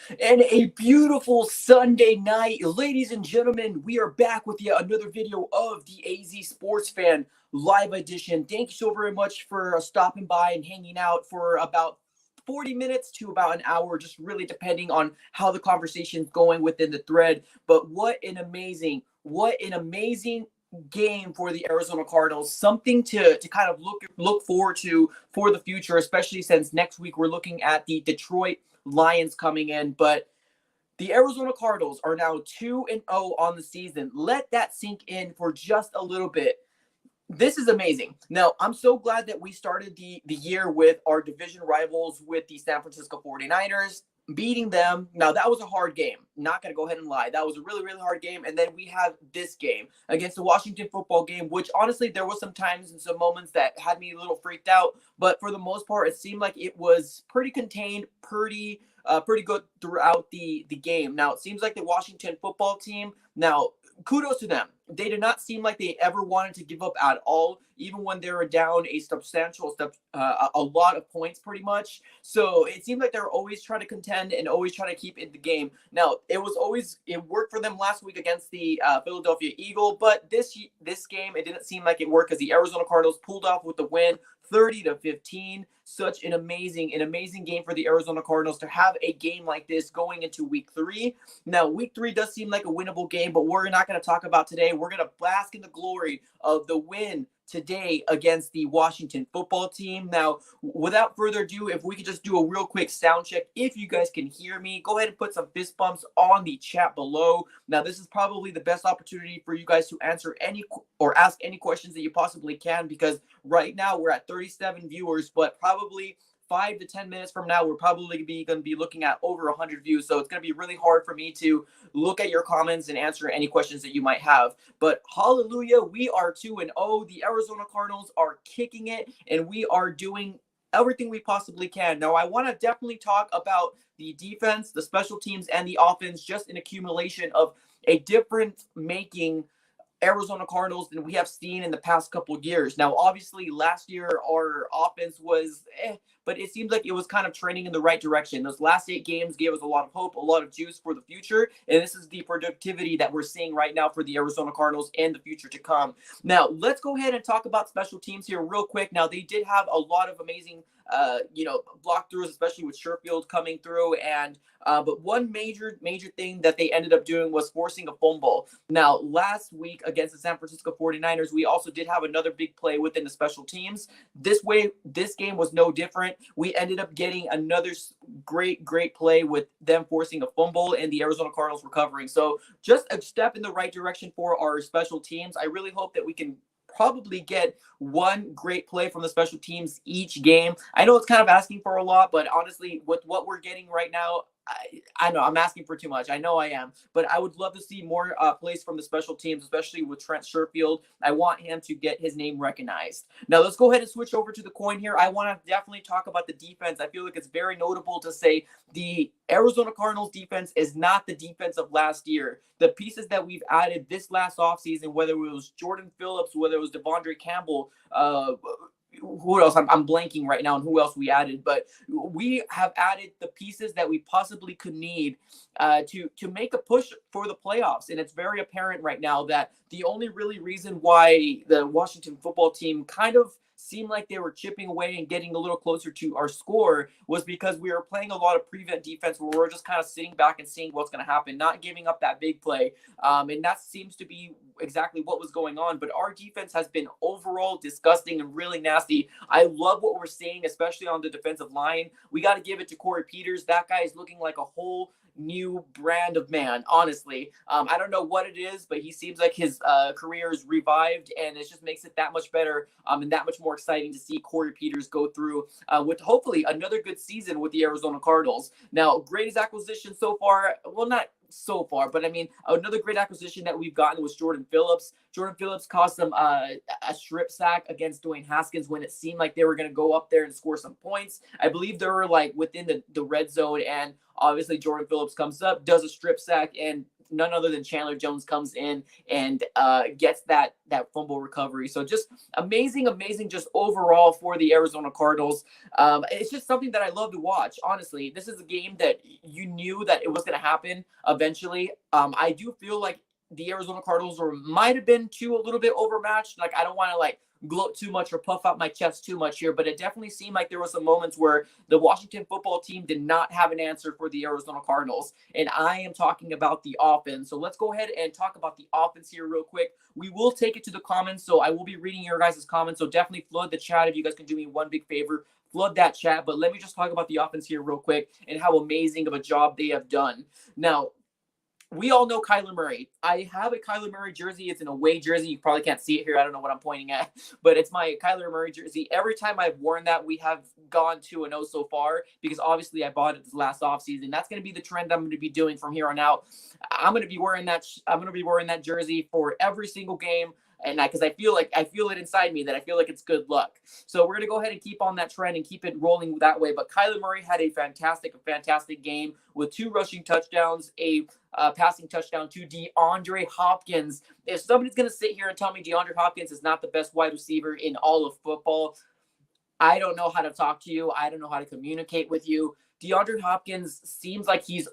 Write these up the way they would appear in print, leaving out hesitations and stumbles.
And a beautiful Sunday night. Ladies and gentlemen, we are back with yet another video of the AZ Sports Fan live edition. Thank you so very much for stopping by and hanging out for about 40 minutes to about an hour, just really depending on how the conversation is going within the thread. But what an amazing game for the Arizona Cardinals. Something to kind of look forward to for the future, especially since next week we're looking at the Detroit Lions coming in. But the Arizona Cardinals are now 2-0 on the season. Let that sink in for just a little bit. This is amazing. Now, I'm so glad that we started the year with our division rivals with the San Francisco 49ers, beating them. Now, that was a hard game. Not going to go ahead and lie. That was a really, really hard game. And then we have this game against the Washington football game, which honestly, there was some times and some moments that had me a little freaked out. But for the most part, it seemed like it was pretty contained, pretty good throughout the game. Now, it seems like the Washington football team, now, kudos to them. They did not seem like they ever wanted to give up at all, even when they were down a substantial a lot of points pretty much. So it seemed like they were always trying to contend and always trying to keep in the game. Now, it worked for them last week against the Philadelphia Eagle, but this game, it didn't seem like it worked because the Arizona Cardinals pulled off with the win, 30-15. Such an amazing game for the Arizona Cardinals to have a game like this going into week 3. Now, week 3 does seem like a winnable game, but we're not going to talk about today. We're going to bask in the glory of the win today against the Washington football team. Now, without further ado, if we could just do a real quick sound check, if you guys can hear me, go ahead and put some fist bumps on the chat below. Now, this is probably the best opportunity for you guys to answer any or ask any questions that you possibly can, because right now we're at 37 viewers, but probably 5 to 10 minutes from now, we're probably going to be looking at over 100 views. So it's going to be really hard for me to look at your comments and answer any questions that you might have. But hallelujah, we are 2-0. The Arizona Cardinals are kicking it, and we are doing everything we possibly can. Now, I want to definitely talk about the defense, the special teams, and the offense, just an accumulation of a different making Arizona Cardinals than we have seen in the past couple of years. Now, obviously, last year our offense was but it seems like it was kind of trending in the right direction. Those last 8 games gave us a lot of hope, a lot of juice for the future, and this is the productivity that we're seeing right now for the Arizona Cardinals and the future to come. Now, let's go ahead and talk about special teams here real quick. Now, they did have a lot of amazing block throughs, especially with Sherfield coming through. And but one major thing that they ended up doing was forcing a fumble. Now, last week against the San Francisco 49ers, we also did have another big play within the special teams. This game was no different. We ended up getting another great play with them forcing a fumble and the Arizona Cardinals recovering. So just a step in the right direction for our special teams. I really hope that we can probably get one great play from the special teams each game. I know it's kind of asking for a lot, but honestly, with what we're getting right now, I know I'm asking for too much. I know I am, but I would love to see more plays from the special teams, especially with Trent Sherfield. I want him to get his name recognized. Now, let's go ahead and switch over to the coin here. I want to definitely talk about the defense. I feel like it's very notable to say the Arizona Cardinals defense is not the defense of last year. The pieces that we've added this last offseason, whether it was Jordan Phillips, whether it was Devondre Campbell, who else? I'm blanking right now on who else we added, but we have added the pieces that we possibly could need to make a push for the playoffs. And it's very apparent right now that the only really reason why the Washington football team kind of seemed like they were chipping away and getting a little closer to our score was because we were playing a lot of prevent defense where we're just kind of sitting back and seeing what's going to happen, not giving up that big play. And that seems to be exactly what was going on. But our defense has been overall disgusting and really nasty. I love what we're seeing, especially on the defensive line. We got to give it to Corey Peters. That guy is looking like a whole new brand of man, honestly. I don't know what it is, but he seems like his career is revived, and it just makes it that much better and that much more exciting to see Corey Peters go through with hopefully another good season with the Arizona Cardinals. Now, greatest acquisition so far, well, not so far, but I mean, another great acquisition that we've gotten was Jordan Phillips. Jordan Phillips cost them a strip sack against Dwayne Haskins when it seemed like they were going to go up there and score some points. I believe they were like within the red zone, and obviously Jordan Phillips comes up, does a strip sack, and none other than Chandler Jones comes in and gets that fumble recovery. So just amazing just overall for the Arizona Cardinals. It's just something that I love to watch. Honestly, this is a game that you knew that it was going to happen eventually. I do feel like the Arizona Cardinals might have been a little bit overmatched. Like, I don't want to like gloat too much or puff out my chest too much here, but it definitely seemed like there were some moments where the Washington football team did not have an answer for the Arizona Cardinals. And I am talking about the offense. So let's go ahead and talk about the offense here real quick. We will take it to the comments. So I will be reading your guys' comments. So definitely flood the chat. If you guys can do me one big favor, flood that chat. But let me just talk about the offense here real quick and how amazing of a job they have done. Now, we all know Kyler Murray. I have a Kyler Murray jersey. It's an away jersey. You probably can't see it here. I don't know what I'm pointing at, but it's my Kyler Murray jersey. Every time I've worn that, we have gone 2-0 so far, because obviously I bought it this last offseason. That's going to be the trend I'm going to be doing from here on out. I'm going to be wearing that jersey for every single game. And because I feel it inside me that I feel like it's good luck. So we're going to go ahead and keep on that trend and keep it rolling that way. But Kyler Murray had a fantastic game with 2 rushing touchdowns, a passing touchdown to DeAndre Hopkins. If somebody's going to sit here and tell me DeAndre Hopkins is not the best wide receiver in all of football, I don't know how to talk to you. I don't know how to communicate with you. DeAndre Hopkins seems like his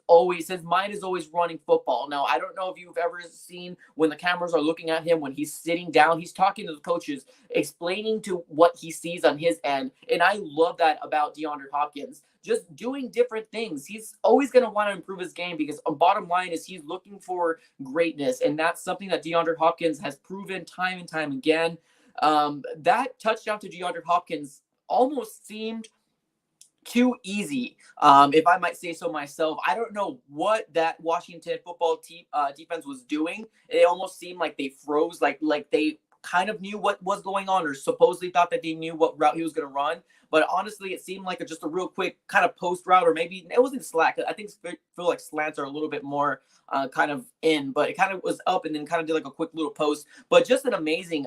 mind is always running football. Now, I don't know if you've ever seen when the cameras are looking at him, when he's sitting down, he's talking to the coaches, explaining to what he sees on his end. And I love that about DeAndre Hopkins. Just doing different things. He's always going to want to improve his game, because bottom line is he's looking for greatness. And that's something that DeAndre Hopkins has proven time and time again. That touchdown to DeAndre Hopkins almost seemed too easy, if I might say so myself. I don't know what that Washington football team defense was doing. It almost seemed like they froze, like they kind of knew what was going on, or supposedly thought that they knew what route he was going to run. But honestly, it seemed like just a real quick kind of post route, or maybe it wasn't slant. I think feel like slants are a little bit more kind of in, but it kind of was up and then kind of did like a quick little post. But just an amazing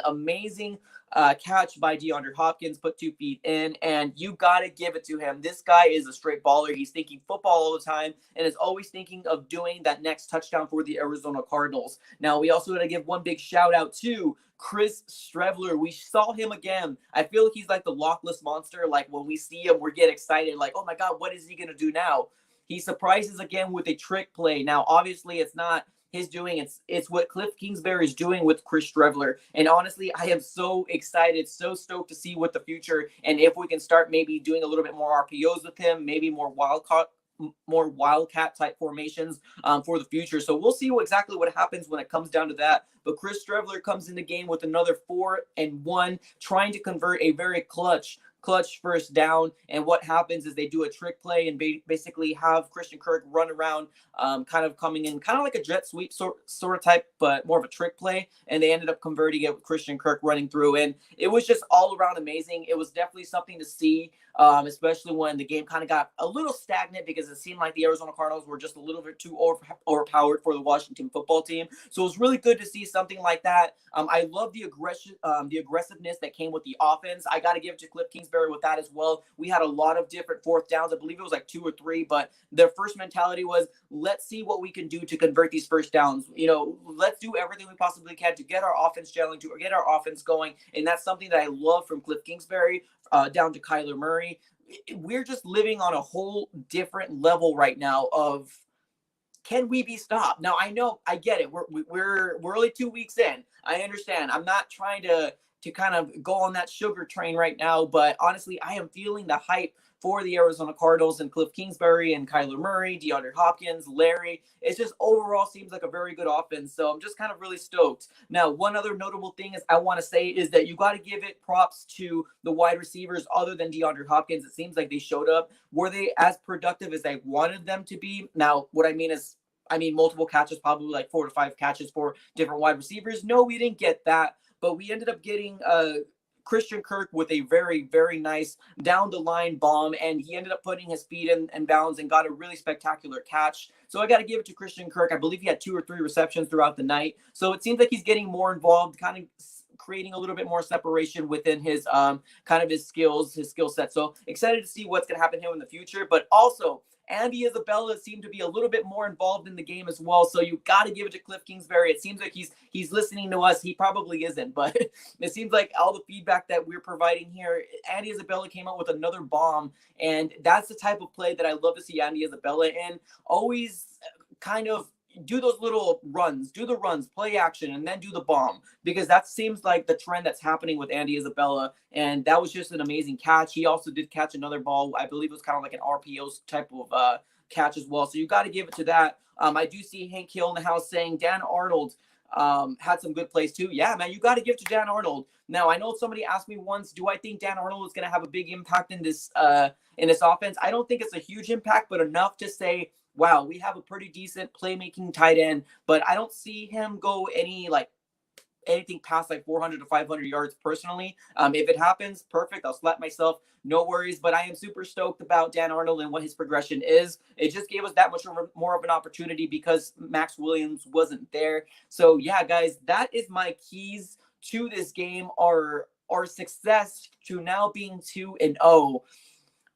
catch by DeAndre Hopkins, put 2 feet in, and you got to give it to him. This guy is a straight baller. He's thinking football all the time and is always thinking of doing that next touchdown for the Arizona Cardinals. Now, we also got to give one big shout out to Chris Strebler. We saw him again. I feel like he's like the Loch Ness monster. Like, when we see him, we get excited. Like, oh my God, what is he going to do now? He surprises again with a trick play. Now, obviously, it's not his doing. It's what Cliff Kingsbury is doing with Chris Strebler. And honestly, I am so excited, so stoked to see what the future, and if we can start maybe doing a little bit more RPOs with him, maybe more wildcat type formations for the future. So we'll see exactly what happens when it comes down to that. But Chris Strebler comes in the game with another 4-1, trying to convert a very clutch first down. And what happens is they do a trick play and basically have Christian Kirk run around, kind of coming in, kind of like a jet sweep sort of type, but more of a trick play. And they ended up converting it with Christian Kirk running through. And it was just all around amazing. It was definitely something to see, especially when the game kind of got a little stagnant, because it seemed like the Arizona Cardinals were just a little bit too overpowered for the Washington football team. So it was really good to see something like that. I love the aggressiveness that came with the offense. I got to give it to Cliff Kingsbury with that as well. We had a lot of different 4th downs. I believe it was like 2 or 3, but their first mentality was, let's see what we can do to convert these first downs. Let's do everything we possibly can to get our offense gelling, to get our offense going. And that's something that I love from Cliff Kingsbury down to Kyler Murray. We're just living on a whole different level right now of, can we be stopped? Now, I know, I get it. We're only 2 weeks in. I understand. I'm not trying to kind of go on that sugar train right now, but honestly, I am feeling the hype for the Arizona Cardinals and Cliff Kingsbury and Kyler Murray, DeAndre Hopkins, Larry. It just overall seems like a very good offense. So I'm just kind of really stoked. Now, one other notable thing is I want to say is that you got to give it props to the wide receivers other than DeAndre Hopkins. It seems like they showed up. Were they as productive as I wanted them to be? Now, what I mean is, multiple catches, probably like 4 to 5 catches for different wide receivers. No, we didn't get that, but we ended up getting Christian Kirk with a very, very nice down the line bomb, and he ended up putting his feet in bounds and got a really spectacular catch. So I got to give it to Christian Kirk. I believe he had 2 or 3 receptions throughout the night. So it seems like he's getting more involved, kind of creating a little bit more separation within his kind of his skill set. So excited to see what's going to happen here in the future. But also, Andy Isabella seemed to be a little bit more involved in the game as well. So you got to give it to Cliff Kingsbury. It seems like he's listening to us. He probably isn't, but it seems like all the feedback that we're providing here, Andy Isabella came out with another bomb, and that's the type of play that I love to see Andy Isabella in. Always kind of do those little runs, play action, and then do the bomb, because that seems like the trend that's happening with Andy Isabella. And that was just an amazing catch. He also did catch another ball. I believe it was kind of like an RPO type of catch as well. So you got to give it to that. I do see Hank Hill in the house saying Dan Arnold had some good plays too. Yeah, man, you got to give to Dan Arnold. Now, I know somebody asked me once, do I think Dan Arnold is going to have a big impact in this offense? I don't think it's a huge impact, but enough to say, wow, we have a pretty decent playmaking tight end, but I don't see him go anything past like 400 to 500 yards personally. If it happens, perfect. I'll slap myself. No worries. But I am super stoked about Dan Arnold and what his progression is. It just gave us that much more of an opportunity because Max Williams wasn't there. So yeah, guys, that is my keys to this game. Our success to now being 2-0.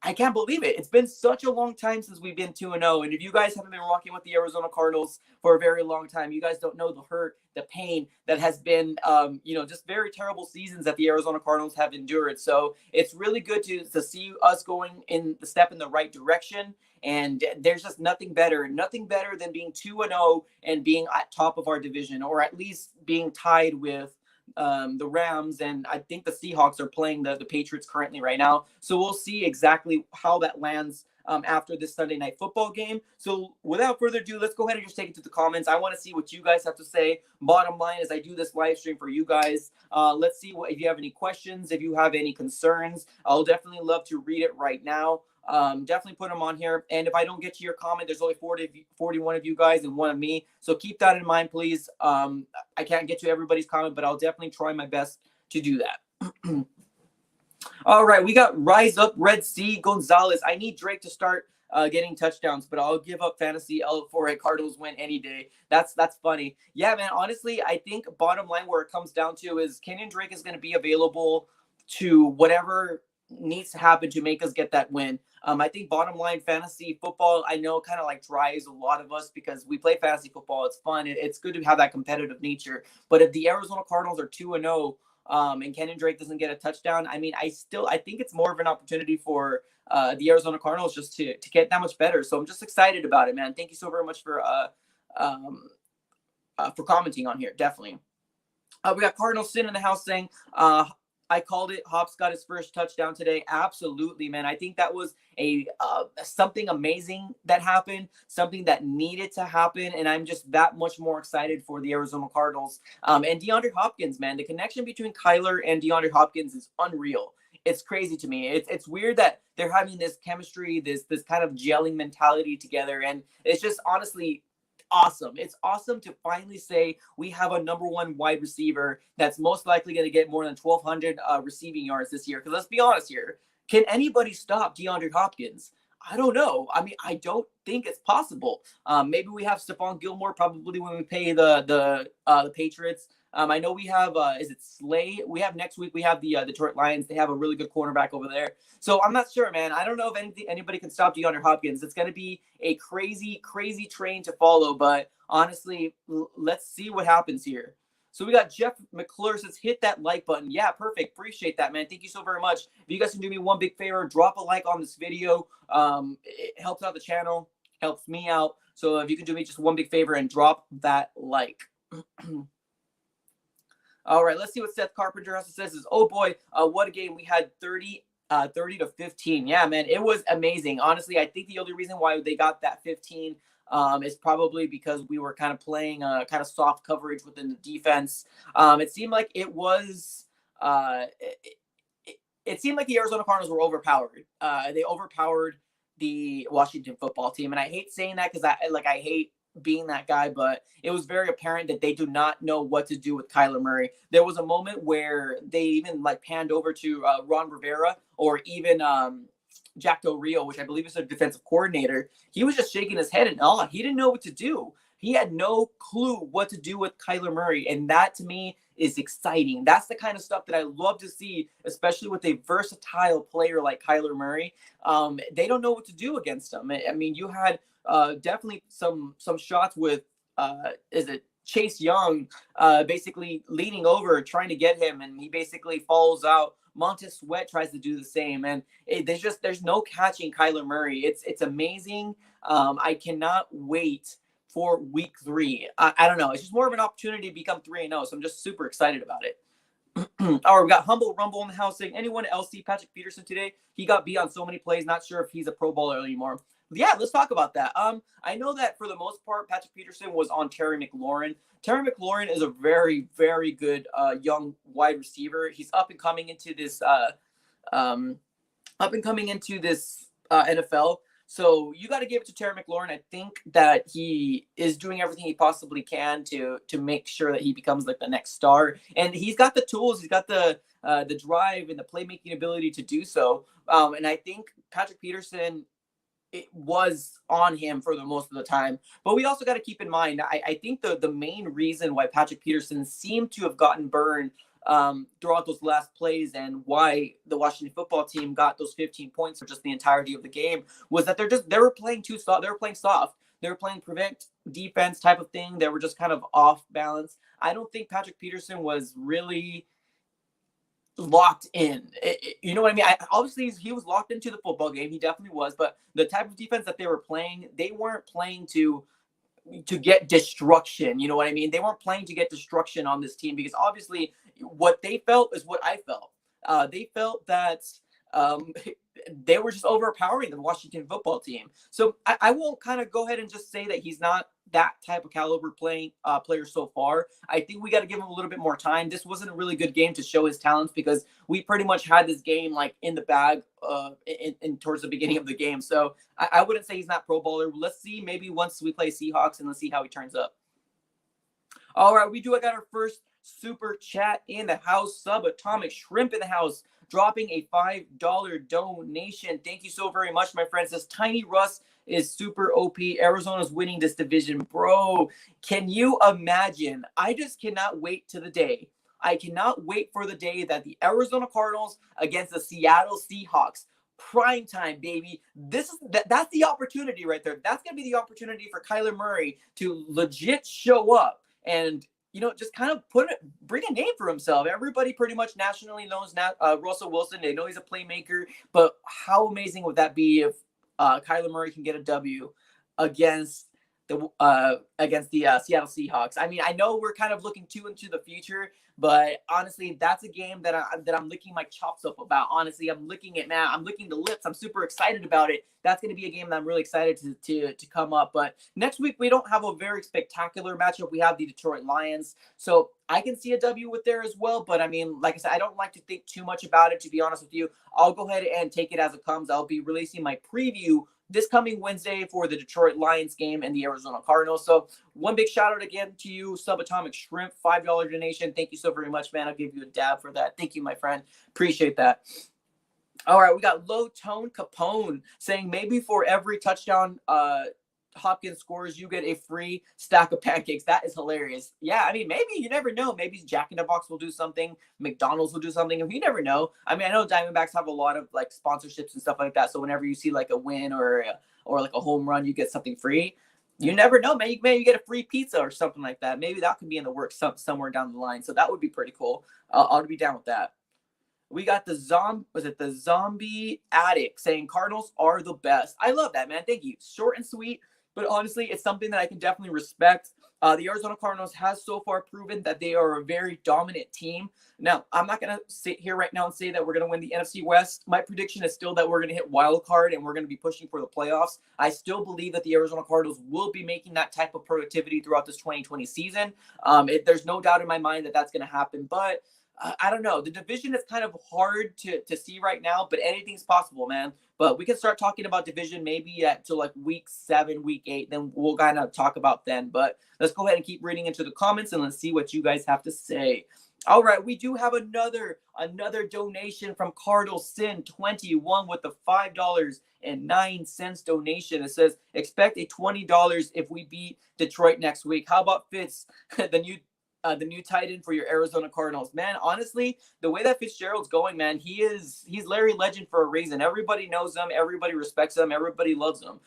I can't believe it. It's been such a long time since we've been 2-0. And if you guys haven't been rocking with the Arizona Cardinals for a very long time, you guys don't know the hurt, the pain that has been, just very terrible seasons that the Arizona Cardinals have endured. So it's really good to see us going in the step in the right direction. And there's just nothing better than being 2-0 and being at top of our division, or at least being tied with the Rams, and I think the Seahawks are playing the Patriots currently right now. So we'll see exactly how that lands after this Sunday night football game. So without further ado, let's go ahead and just take it to the comments. I want to see what you guys have to say. Bottom line is I do this live stream for you guys. Let's see if you have any questions, if you have any concerns. I'll definitely love to read it right now. Definitely put them on here. And if I don't get to your comment, there's only 41 of you guys and one of me. So keep that in mind, please. I can't get to everybody's comment, but I'll definitely try my best to do that. All right, we got Rise Up Red Sea Gonzalez. I need Drake to start getting touchdowns, but I'll give up fantasy L for a Cardinals win any day. That's funny. Yeah, man, honestly, I think bottom line where it comes down to is Kenyon Drake is going to be available to whatever needs to happen to make us get that win. I think bottom line fantasy football, I know kind of like drives a lot of us because we play fantasy football. It's fun. It's good to have that competitive nature. But if the Arizona Cardinals are 2-0 and Kenyon Drake doesn't get a touchdown, I mean, I think it's more of an opportunity for the Arizona Cardinals just to get that much better. So I'm just excited about it, man. Thank you so very much for commenting on here. Definitely. We got Cardinal Sin in the house saying, I called it. Hops got his first touchdown today. Absolutely, man. I think that was something amazing that happened, something that needed to happen, and I'm just that much more excited for the Arizona Cardinals. And DeAndre Hopkins, man, the connection between Kyler and DeAndre Hopkins is unreal. It's crazy to me. It's weird that they're having this chemistry, this kind of gelling mentality together, and it's just honestly awesome. It's awesome to finally say we have a number one wide receiver that's most likely going to get more than 1,200 receiving yards this year. Because let's be honest here, can anybody stop DeAndre Hopkins? I don't know. I mean, I don't think it's possible. Maybe we have Stephon Gilmore probably when we pay the Patriots. I know we have, is it Slay? We have next week, we have the Detroit Lions. They have a really good cornerback over there. So I'm not sure, man. I don't know if anybody can stop DeAndre Hopkins. It's going to be a crazy, crazy train to follow. But honestly, let's see what happens here. So we got Jeff McClure says, hit that like button. Yeah, perfect. Appreciate that, man. Thank you so very much. If you guys can do me one big favor, drop a like on this video. It helps out the channel, helps me out. So if you can do me just one big favor and drop that like. All right, let's see what Seth Carpenter also says is, oh boy, what a game. We had 30 to 15. Yeah, man, it was amazing. Honestly, I think the only reason why they got that 15 is probably because we were kind of playing kind of soft coverage within the defense. It seemed like it was it seemed like the Arizona Cardinals were overpowered. They overpowered the Washington football team. And I hate saying that because I hate being that guy, but it was very apparent that they do not know what to do with Kyler Murray. There was a moment where they even panned over to Ron Rivera or even Jack Del Rio, which I believe is their defensive coordinator. He was just shaking his head and he didn't know what to do. He had no clue what to do with Kyler Murray. And that to me is exciting. That's the kind of stuff that I love to see, especially with a versatile player like Kyler Murray. They don't know what to do against him. I mean, you had definitely some shots with, is it Chase Young, basically leaning over, trying to get him, and he basically falls out. Montez Sweat tries to do the same, and there's no catching Kyler Murray. It's amazing. I cannot wait for week 3. I don't know. It's just more of an opportunity to become 3-0, so I'm just super excited about it. All right, we got Humble Rumble in the house saying, anyone else see Patrick Peterson today? He got beat on so many plays. Not sure if he's a Pro Bowler anymore. Yeah, let's talk about that. I know that for the most part, Patrick Peterson was on Terry McLaurin. Terry McLaurin is a very, very good young wide receiver. He's up and coming into this NFL. So you got to give it to Terry McLaurin. I think that he is doing everything he possibly can to make sure that he becomes like the next star. And he's got the tools. He's got the drive and the playmaking ability to do so. And I think Patrick Peterson, it was on him for the most of the time. But we also got to keep in mind, I think the main reason why Patrick Peterson seemed to have gotten burned throughout those last plays and why the Washington football team got those 15 points for just the entirety of the game was that they were playing too soft. They were playing soft. They were playing prevent defense type of thing. They were just kind of off balance. I don't think Patrick Peterson was really locked in. You know what I mean? Obviously, he was locked into the football game. He definitely was. But the type of defense that they were playing, they weren't playing to get destruction. You know what I mean? They weren't playing to get destruction on this team because obviously what they felt is what I felt. They felt that they were just overpowering the Washington football team. So I won't kind of go ahead and just say that he's not that type of caliber player so far. I think we got to give him a little bit more time. This wasn't a really good game to show his talents because we pretty much had this game like in the bag in towards the beginning of the game. So I wouldn't say he's not Pro Bowler. Let's see, maybe once we play Seahawks, and let's see how he turns up. All right, I got our first super chat in the house. Subatomic Shrimp in the house, dropping a $5 donation. Thank you so very much, my friend. Says Tiny Russ is super OP. Arizona's winning this division. Bro, can you imagine? I just cannot wait to the day. I cannot wait for the day that the Arizona Cardinals against the Seattle Seahawks. Prime time, baby. That's the opportunity right there. That's going to be the opportunity for Kyler Murray to legit show up and, you know, just kind of bring a name for himself. Everybody pretty much nationally knows Russell Wilson. They know he's a playmaker, but how amazing would that be if Kyler Murray can get a W against the Seattle Seahawks? I mean, I know we're kind of looking too into the future, but honestly, that's a game that I'm licking my chops up about. Honestly, I'm licking the lips. I'm super excited about it. That's going to be a game that I'm really excited to come up. But next week, we don't have a very spectacular matchup. We have the Detroit Lions. So I can see a W with there as well. But I mean, like I said, I don't like to think too much about it, to be honest with you. I'll go ahead and take it as it comes. I'll be releasing my preview this coming Wednesday for the Detroit Lions game and the Arizona Cardinals. So one big shout out again to you, Subatomic Shrimp, $5 donation. Thank you so very much, man. I'll give you a dab for that. Thank you, my friend. Appreciate that. All right, we got Low Tone Capone saying maybe for every touchdown Hopkins scores, you get a free stack of pancakes. That is hilarious. Yeah, I mean, maybe you never know. Maybe Jack in the Box will do something. McDonald's will do something. You never know. I mean, I know Diamondbacks have a lot of like sponsorships and stuff like that. So whenever you see like a win or like a home run, you get something free. You never know. Maybe you get a free pizza or something like that. Maybe that could be in the works somewhere down the line. So that would be pretty cool. I'll be down with that. We got the Zombie Addict saying Cardinals are the best. I love that, man. Thank you. Short and sweet. But honestly, it's something that I can definitely respect. The Arizona Cardinals has so far proven that they are a very dominant team. Now, I'm not going to sit here right now and say that we're going to win the NFC West. My prediction is still that we're going to hit wild card and we're going to be pushing for the playoffs. I still believe that the Arizona Cardinals will be making that type of productivity throughout this 2020 season. There's no doubt in my mind that that's going to happen. But I don't know. The division is kind of hard to see right now, but anything's possible, man. But we can start talking about division maybe till like week 7, week 8. Then we'll kind of talk about then. But let's go ahead and keep reading into the comments and let's see what you guys have to say. All right, we do have another donation from Cardinals Sin 21 with the $5.09 donation. It says expect a $20 if we beat Detroit next week. How about Fitz, the new tight end for your Arizona Cardinals? Man, honestly, the way that Fitzgerald's going, man, he's Larry Legend for a reason. Everybody knows him, everybody respects him, everybody loves him.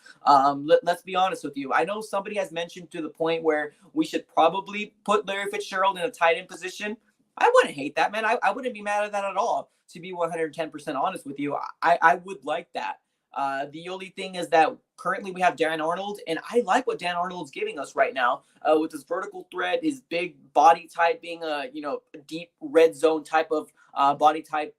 Let's be honest with you. I know somebody has mentioned to the point where we should probably put Larry Fitzgerald in a tight end position. I wouldn't hate that, man. I wouldn't be mad at that at all. To be 110% honest with you, I would like that. The only thing is that currently we have Dan Arnold, and I like what Dan Arnold's giving us right now with his vertical threat, his big body type being a deep red zone type of body type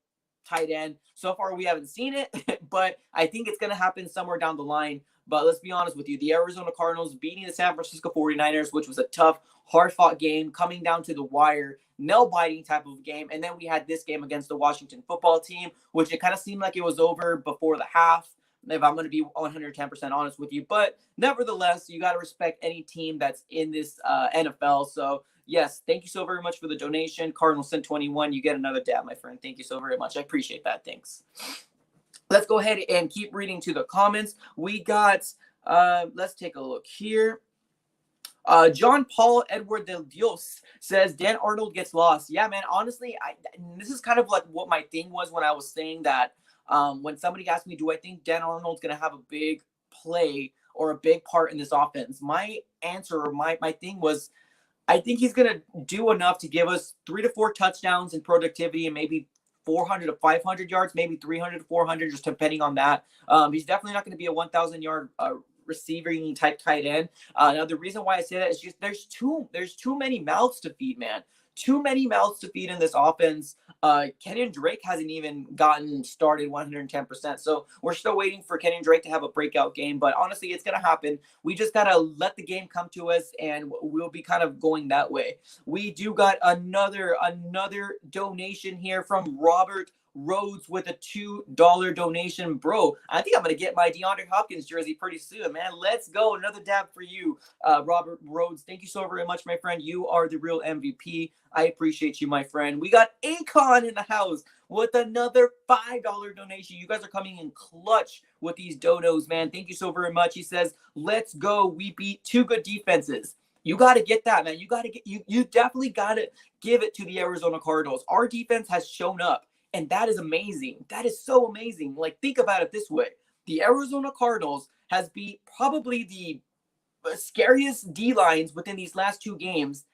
tight end. So far, we haven't seen it, but I think it's going to happen somewhere down the line. But let's be honest with you, the Arizona Cardinals beating the San Francisco 49ers, which was a tough, hard-fought game coming down to the wire, nail-biting type of game. And then we had this game against the Washington football team, which it kind of seemed like it was over before the half, if I'm going to be 110% honest with you. But nevertheless, you got to respect any team that's in this NFL. So, yes, thank you so very much for the donation. Cardinals Sin 21, you get another dab, my friend. Thank you so very much. I appreciate that. Thanks. Let's go ahead and keep reading to the comments. We got, let's take a look here. John Paul Edward del Dios says Dan Arnold gets lost. Yeah, man, honestly, this is kind of like what my thing was when I was saying that when somebody asked me, do I think Dan Arnold's going to have a big play or a big part in this offense? My answer or my thing was, I think he's going to do enough to give us 3 to 4 touchdowns in productivity and maybe 400 to 500 yards, maybe 300 to 400, just depending on that. He's definitely not going to be a 1,000-yard receiving type tight end. Now, the reason why I say that is just there's too many mouths to feed, man. Too many mouths to feed in this offense. Kenyon Drake hasn't even gotten started 110%. So we're still waiting for Kenyon Drake to have a breakout game. But honestly, it's going to happen. We just got to let the game come to us, and we'll be kind of going that way. We do got another donation here from Robert Rhodes with a $2 donation. Bro, I think I'm going to get my DeAndre Hopkins jersey pretty soon, man. Let's go. Another dab for you, Robert Rhodes. Thank you so very much, my friend. You are the real MVP. I appreciate you, my friend. We got Akon in the house with another $5 donation. You guys are coming in clutch with these donos, man. Thank you so very much. He says, let's go. We beat 2 good defenses. You got to get that, man. You definitely got to give it to the Arizona Cardinals. Our defense has shown up. And that is amazing. That is so amazing. Like, think about it this way. The Arizona Cardinals has beat probably the scariest D-lines within these last 2 games.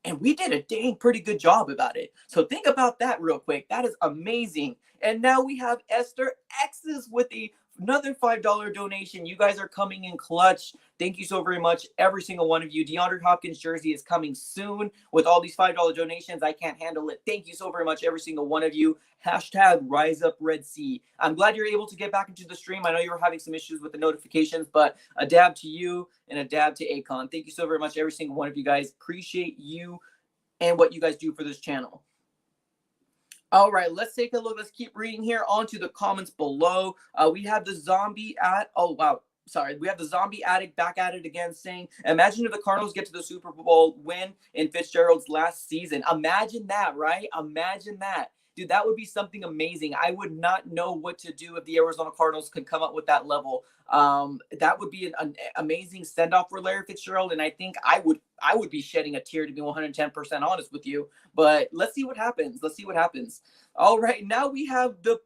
And we did a dang pretty good job about it. So think about that real quick. That is amazing. And now we have Esther X's with another $5 donation. You guys are coming in clutch. Thank you so very much, every single one of you. DeAndre Hopkins jersey is coming soon with all these $5 donations. I can't handle it. Thank you so very much, every single one of you. Hashtag Rise Up Red Sea. I'm glad you're able to get back into the stream. I know you were having some issues with the notifications, but a dab to you and a dab to Akon. Thank you so very much, every single one of you guys. Appreciate you and what you guys do for this channel. All right, let's take a look. Let's keep reading here onto the comments below. We have the zombie we have the zombie addict back at it again saying, imagine if the Cardinals get to the Super Bowl win in Fitzgerald's last season. Imagine that, right? Imagine that. Dude, that would be something amazing. I would not know what to do if the Arizona Cardinals could come up with that level. That would be an amazing send-off for Larry Fitzgerald, and I think I would be shedding a tear, to be 110% honest with you. But let's see what happens. Let's see what happens. All right, now we have the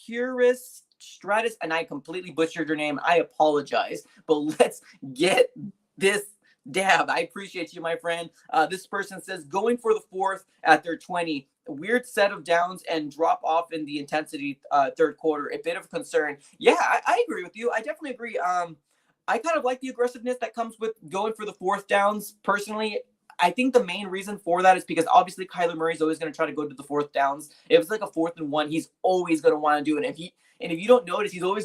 Purist Stratus, and I completely butchered your name. I apologize, but let's get this dab. I appreciate you, my friend. This person says, going for the 4th at their 20. Weird set of downs and drop off in the intensity third quarter. A bit of concern. Yeah, I agree with you. I definitely agree. I kind of like the aggressiveness that comes with going for the 4th downs. Personally, I think the main reason for that is because obviously Kyler Murray is always going to try to go to the 4th downs. If it's like a 4th and 1, he's always going to want to do it. And if you don't notice, he's always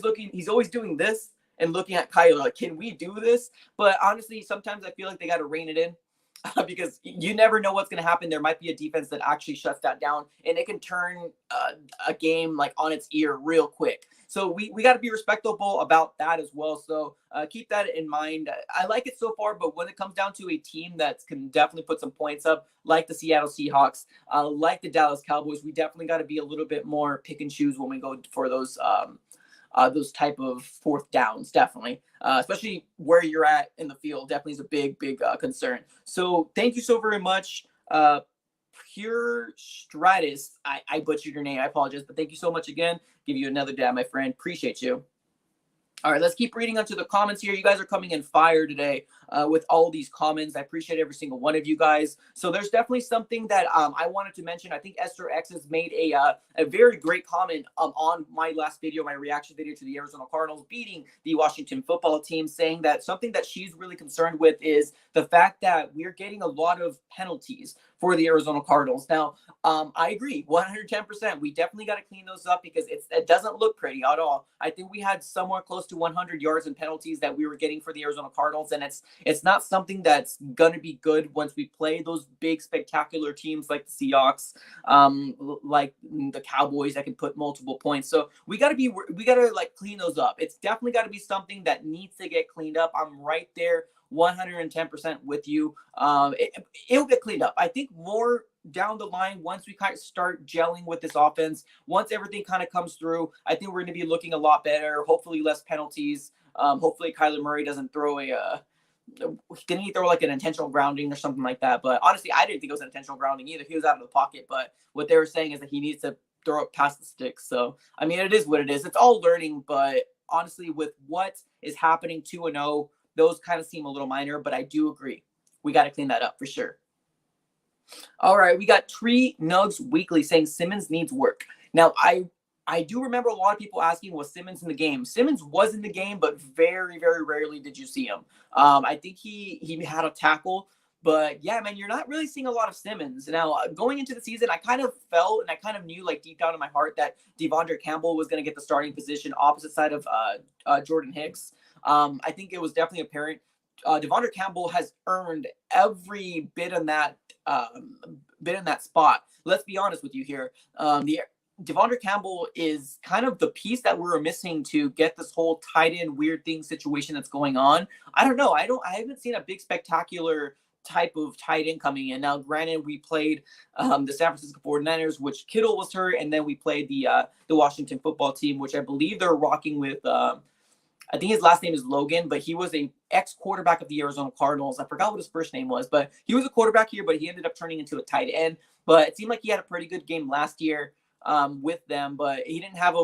doing this and looking at Kyler like, can we do this? But honestly, sometimes I feel like they got to rein it in. because you never know what's going to happen. There might be a defense that actually shuts that down, and it can turn a game like on its ear real quick. So we got to be respectable about that as well. So keep that in mind. I like it so far, but when it comes down to a team that can definitely put some points up, like the Seattle Seahawks, like the Dallas Cowboys, we definitely got to be a little bit more pick and choose when we go for those type of fourth downs, definitely, especially where you're at in the field, definitely is a big concern. So thank you so very much. Pure Stratus, I butchered your name, I apologize, but thank you so much again. Give you another dab, my friend. Appreciate you. All right, let's keep reading onto the comments here. You guys are coming in fire today with all these comments. I appreciate every single one of you guys. So there's definitely something that I wanted to mention. I think Esther X has made a very great comment on my last video, my reaction video to the Arizona Cardinals beating the Washington football team, saying that something that she's really concerned with is the fact that we're getting a lot of penalties for the Arizona Cardinals. Now, I agree, 110%. We definitely got to clean those up because it doesn't look pretty at all. I think we had somewhere close to 100 yards in penalties that we were getting for the Arizona Cardinals, and it's not something that's going to be good once we play those big, spectacular teams like the Seahawks, like the Cowboys that can put multiple points. So we got to like clean those up. It's definitely got to be something that needs to get cleaned up. I'm right there 110% with you. It'll get cleaned up. I think more down the line, once we kind of start gelling with this offense, once everything kind of comes through, I think we're going to be looking a lot better. Hopefully less penalties. Hopefully Kyler Murray doesn't throw didn't he throw like an intentional grounding or something like that? But honestly, I didn't think it was an intentional grounding either. He was out of the pocket, but what they were saying is that he needs to throw it past the sticks. So, I mean, it is what it is. It's all learning, but honestly, with what is happening 2-0, those kind of seem a little minor, but I do agree. We got to clean that up for sure. All right, we got Tree Nugs Weekly saying Simmons needs work. Now, I do remember a lot of people asking, was Simmons in the game? Simmons was in the game, but very, very rarely did you see him. I think he had a tackle, but yeah, man, you're not really seeing a lot of Simmons. Now, going into the season, I kind of felt and I kind of knew like deep down in my heart that Devondre Campbell was going to get the starting position opposite side of Jordan Hicks. I think it was definitely apparent. Devondre Campbell has earned every bit in that spot. Let's be honest with you here. Devondre Campbell is kind of the piece that we were missing to get this whole tight end weird thing situation that's going on. I don't know. I haven't seen a big spectacular type of tight end coming in. Now, granted, we played the San Francisco 49ers, which Kittle was hurt, and then we played the Washington football team, which I believe they're rocking with I think his last name is Logan, but he was a ex-quarterback of the Arizona Cardinals. I forgot what his first name was, but he was a quarterback here, but he ended up turning into a tight end. But it seemed like he had a pretty good game last year with them, but he didn't have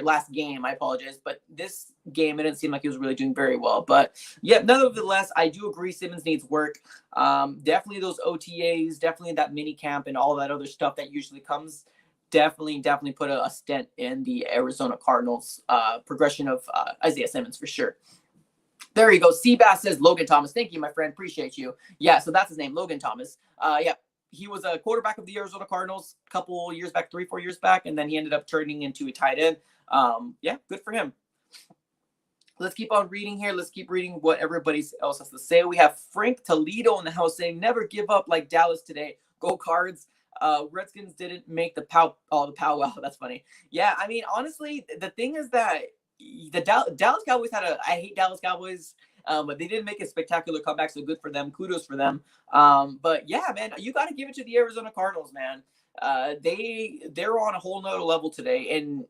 last game, I apologize. But this game, it didn't seem like he was really doing very well. But yeah, nevertheless, I do agree Simmons needs work. Definitely those OTAs, definitely that mini camp and all that other stuff that usually comes definitely put a stent in the Arizona Cardinals progression of Isaiah Simmons for sure. There you go. Seabass says Logan Thomas. Thank you, my friend. Appreciate you. Yeah, so that's his name, Logan Thomas. Yeah, he was a quarterback of the Arizona Cardinals a couple years back, 3-4 years back, and then he ended up turning into a tight end. Yeah, good for him. Let's keep on reading here. Let's keep reading what everybody else has to say. We have Frank Toledo in the house saying, never give up like Dallas today. Go Cards. Redskins didn't make the powwow. That's funny. Yeah, I mean, honestly, the thing is that the Dallas Cowboys I hate Dallas Cowboys, but they didn't make a spectacular comeback, so good for them. Kudos for them. But yeah, man, you got to give it to the Arizona Cardinals, man. They're on a whole nother level today, and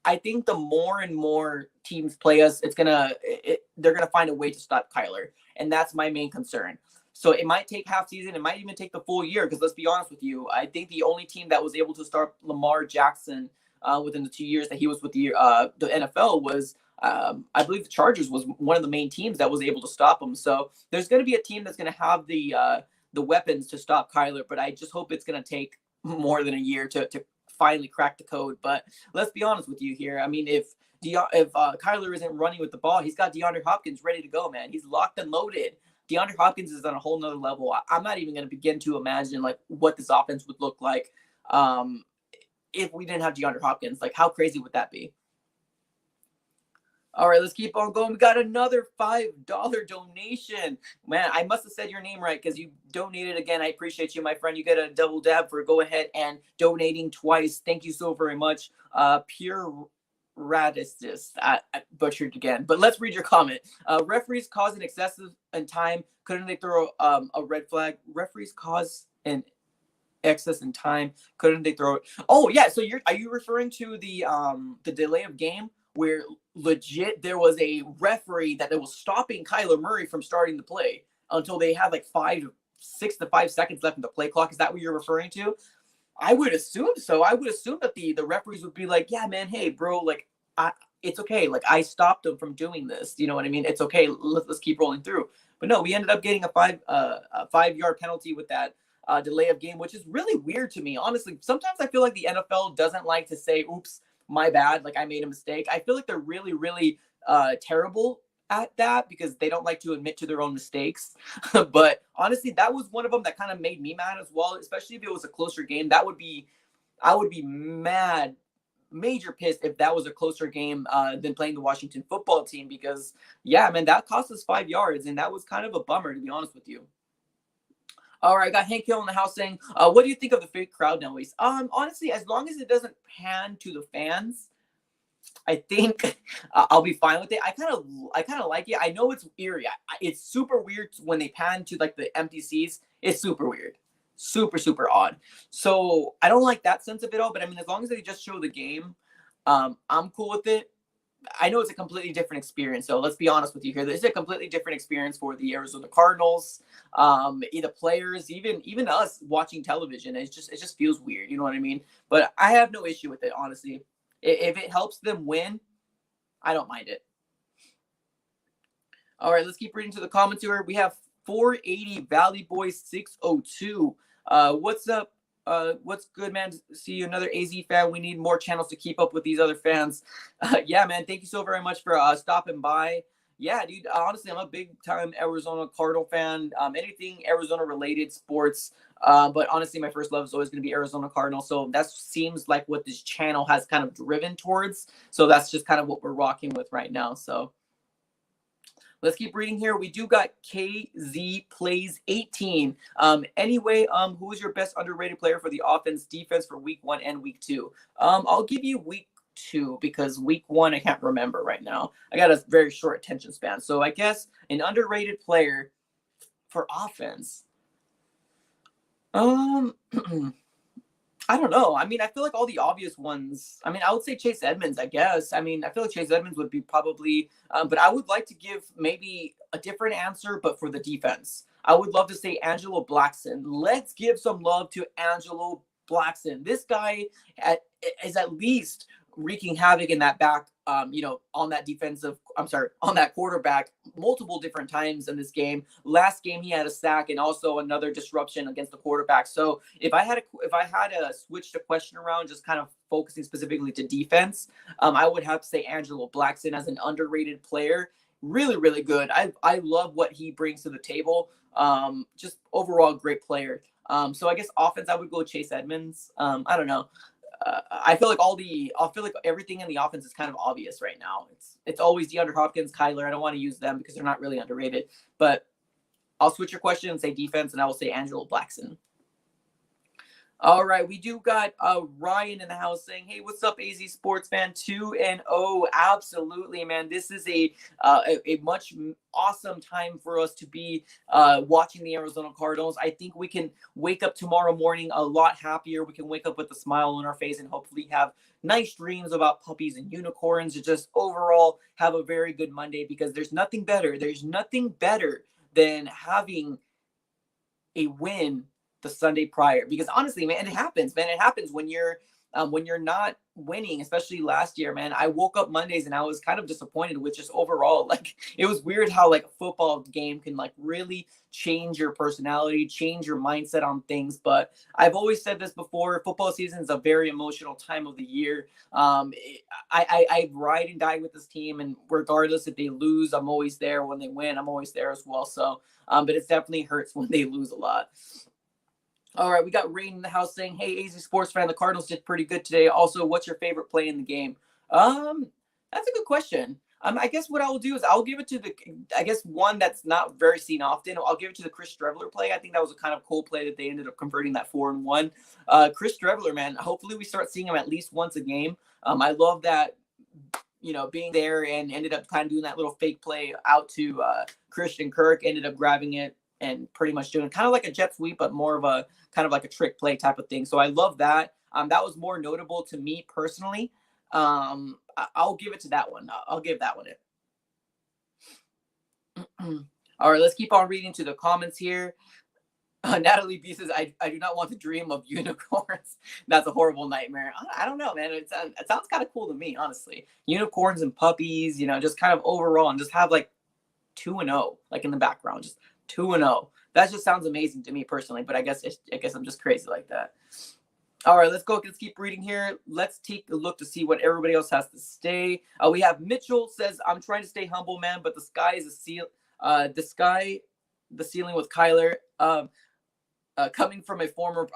I think the more and more teams play us, they're gonna find a way to stop Kyler, and that's my main concern. So it might take half season. It might even take the full year because let's be honest with you. I think the only team that was able to start Lamar Jackson within the 2 years that he was with the NFL was, I believe the Chargers was one of the main teams that was able to stop him. So there's going to be a team that's going to have the weapons to stop Kyler, but I just hope it's going to take more than a year to finally crack the code. But let's be honest with you here. I mean, if Kyler isn't running with the ball, he's got DeAndre Hopkins ready to go, man. He's locked and loaded. DeAndre Hopkins is on a whole nother level. I'm not even going to begin to imagine like what this offense would look like if we didn't have DeAndre Hopkins. Like, how crazy would that be? All right, let's keep on going. We got another $5 donation. Man, I must have said your name right because you donated again. I appreciate you, my friend. You get a double dab for go ahead and donating twice. Thank you so very much. Pure Radistis. I butchered again, but let's read your comment. Referees cause an excessive in time. Couldn't they throw a red flag? Referees cause an excess in time. Couldn't they throw it? Oh yeah. So are you referring to the delay of game where legit there was a referee that was stopping Kyler Murray from starting the play until they had like 6 to 5 seconds left in the play clock? Is that what you're referring to? I would assume so. I would assume that the referees would be like, yeah, man, hey, bro, like, it's okay. Like, I stopped them from doing this. You know what I mean? It's okay. Let's keep rolling through. But no, we ended up getting a 5-yard penalty with that delay of game, which is really weird to me. Honestly, sometimes I feel like the NFL doesn't like to say, oops, my bad, like I made a mistake. I feel like they're really, really terrible at that because they don't like to admit to their own mistakes. But honestly, that was one of them that kind of made me mad as well, especially if it was a closer game. I would be mad, major pissed if that was a closer game than playing the Washington football team because, yeah, man, that cost us 5 yards, and that was kind of a bummer, to be honest with you. All right, I got Hank Hill in the house saying, what do you think of the fake crowd noise? Honestly, as long as it doesn't pan to the fans, I think I'll be fine with it. I kind of like it. I know it's eerie. It's super weird when they pan to like the empty seats. It's super weird, super, super odd. So I don't like that sense of it all. But I mean, as long as they just show the game, I'm cool with it. I know it's a completely different experience. So let's be honest with you here. This is a completely different experience for the Arizona Cardinals, either players, even us watching television. It just feels weird. You know what I mean? But I have no issue with it, honestly. If it helps them win, I don't mind it. All right, let's keep reading to the comments here. We have 480 Valley Boy 602. What's up? What's good, man? See you, another AZ fan. We need more channels to keep up with these other fans. Yeah, man. Thank you so very much for stopping by. Yeah, dude. Honestly, I'm a big time Arizona Cardinal fan. Anything Arizona related sports. But honestly, my first love is always going to be Arizona Cardinals. So that seems like what this channel has kind of driven towards. So that's just kind of what we're rocking with right now. So let's keep reading here. We do got KZ plays 18. Anyway, who is your best underrated player for the offense defense for week 1 and week 2? I'll give you week 2 because week 1 I can't remember right now. I got a very short attention span. So I guess an underrated player for offense. I don't know. I mean, I feel like all the obvious ones. I mean, I would say Chase Edmonds, I guess. I mean, I feel like Chase Edmonds would be probably, but I would like to give maybe a different answer, but for the defense. I would love to say Angelo Blackson. Let's give some love to Angelo Blackson. This guy is at least wreaking havoc in that back, on that quarterback multiple different times in this game. Last game he had a sack and also another disruption against the quarterback. So if I had to switch the question around, just kind of focusing specifically to defense, I would have to say Angelo Blackson as an underrated player. Really, really good. I love what he brings to the table. Just overall great player. So I guess offense, I would go Chase Edmonds. I don't know. I feel like everything in the offense is kind of obvious right now. It's always DeAndre Hopkins, Kyler. I don't want to use them because they're not really underrated. But I'll switch your question and say defense, and I will say Angelo Blackson. All right, we do got Ryan in the house saying, "Hey, what's up, AZ Sports Fan 2-0?" Absolutely, man. This is a much awesome time for us to be watching the Arizona Cardinals. I think we can wake up tomorrow morning a lot happier. We can wake up with a smile on our face and hopefully have nice dreams about puppies and unicorns, and just overall have a very good Monday, because there's nothing better. There's nothing better than having a win the Sunday prior, because honestly, man, it happens when you're not winning, especially last year, man. I woke up Mondays and I was kind of disappointed with just overall, like, it was weird how like a football game can like really change your personality, change your mindset on things. But I've always said this before, football season is a very emotional time of the year. I ride and die with this team, and regardless if they lose, I'm always there. When they win, I'm always there as well. So but it definitely hurts when they lose a lot. All right, we got Rain in the house saying, "Hey, AZ Sports Fan, the Cardinals did pretty good today. Also, what's your favorite play in the game?" That's a good question. I guess what I will do is I'll give it to I guess one that's not very seen often. I'll give it to the Chris Strebler play. I think that was a kind of cool play that they ended up converting that 4-1. Chris Strebler, man, hopefully we start seeing him at least once a game. I love that, being there, and ended up kind of doing that little fake play out to Christian Kirk, ended up grabbing it and pretty much doing kind of like a jet sweep, but more of a kind of like a trick play type of thing. So I love that. That was more notable to me personally. I'll give it to that one. I'll give that one it. All right, let's keep on reading to the comments here. Natalie B says, I do not want to dream of unicorns. That's a horrible nightmare. I don't know, man. It sounds kind of cool to me, honestly. Unicorns and puppies, just kind of overall, and just have like 2-0, like in the background, just 2-0. That just sounds amazing to me personally, but I guess I'm just crazy like that. All right, let's go. Let's keep reading here. Let's take a look to see what everybody else has to say. We have Mitchell says, I'm trying to stay humble, man, but the sky is the ceiling with Kyler. Coming from a former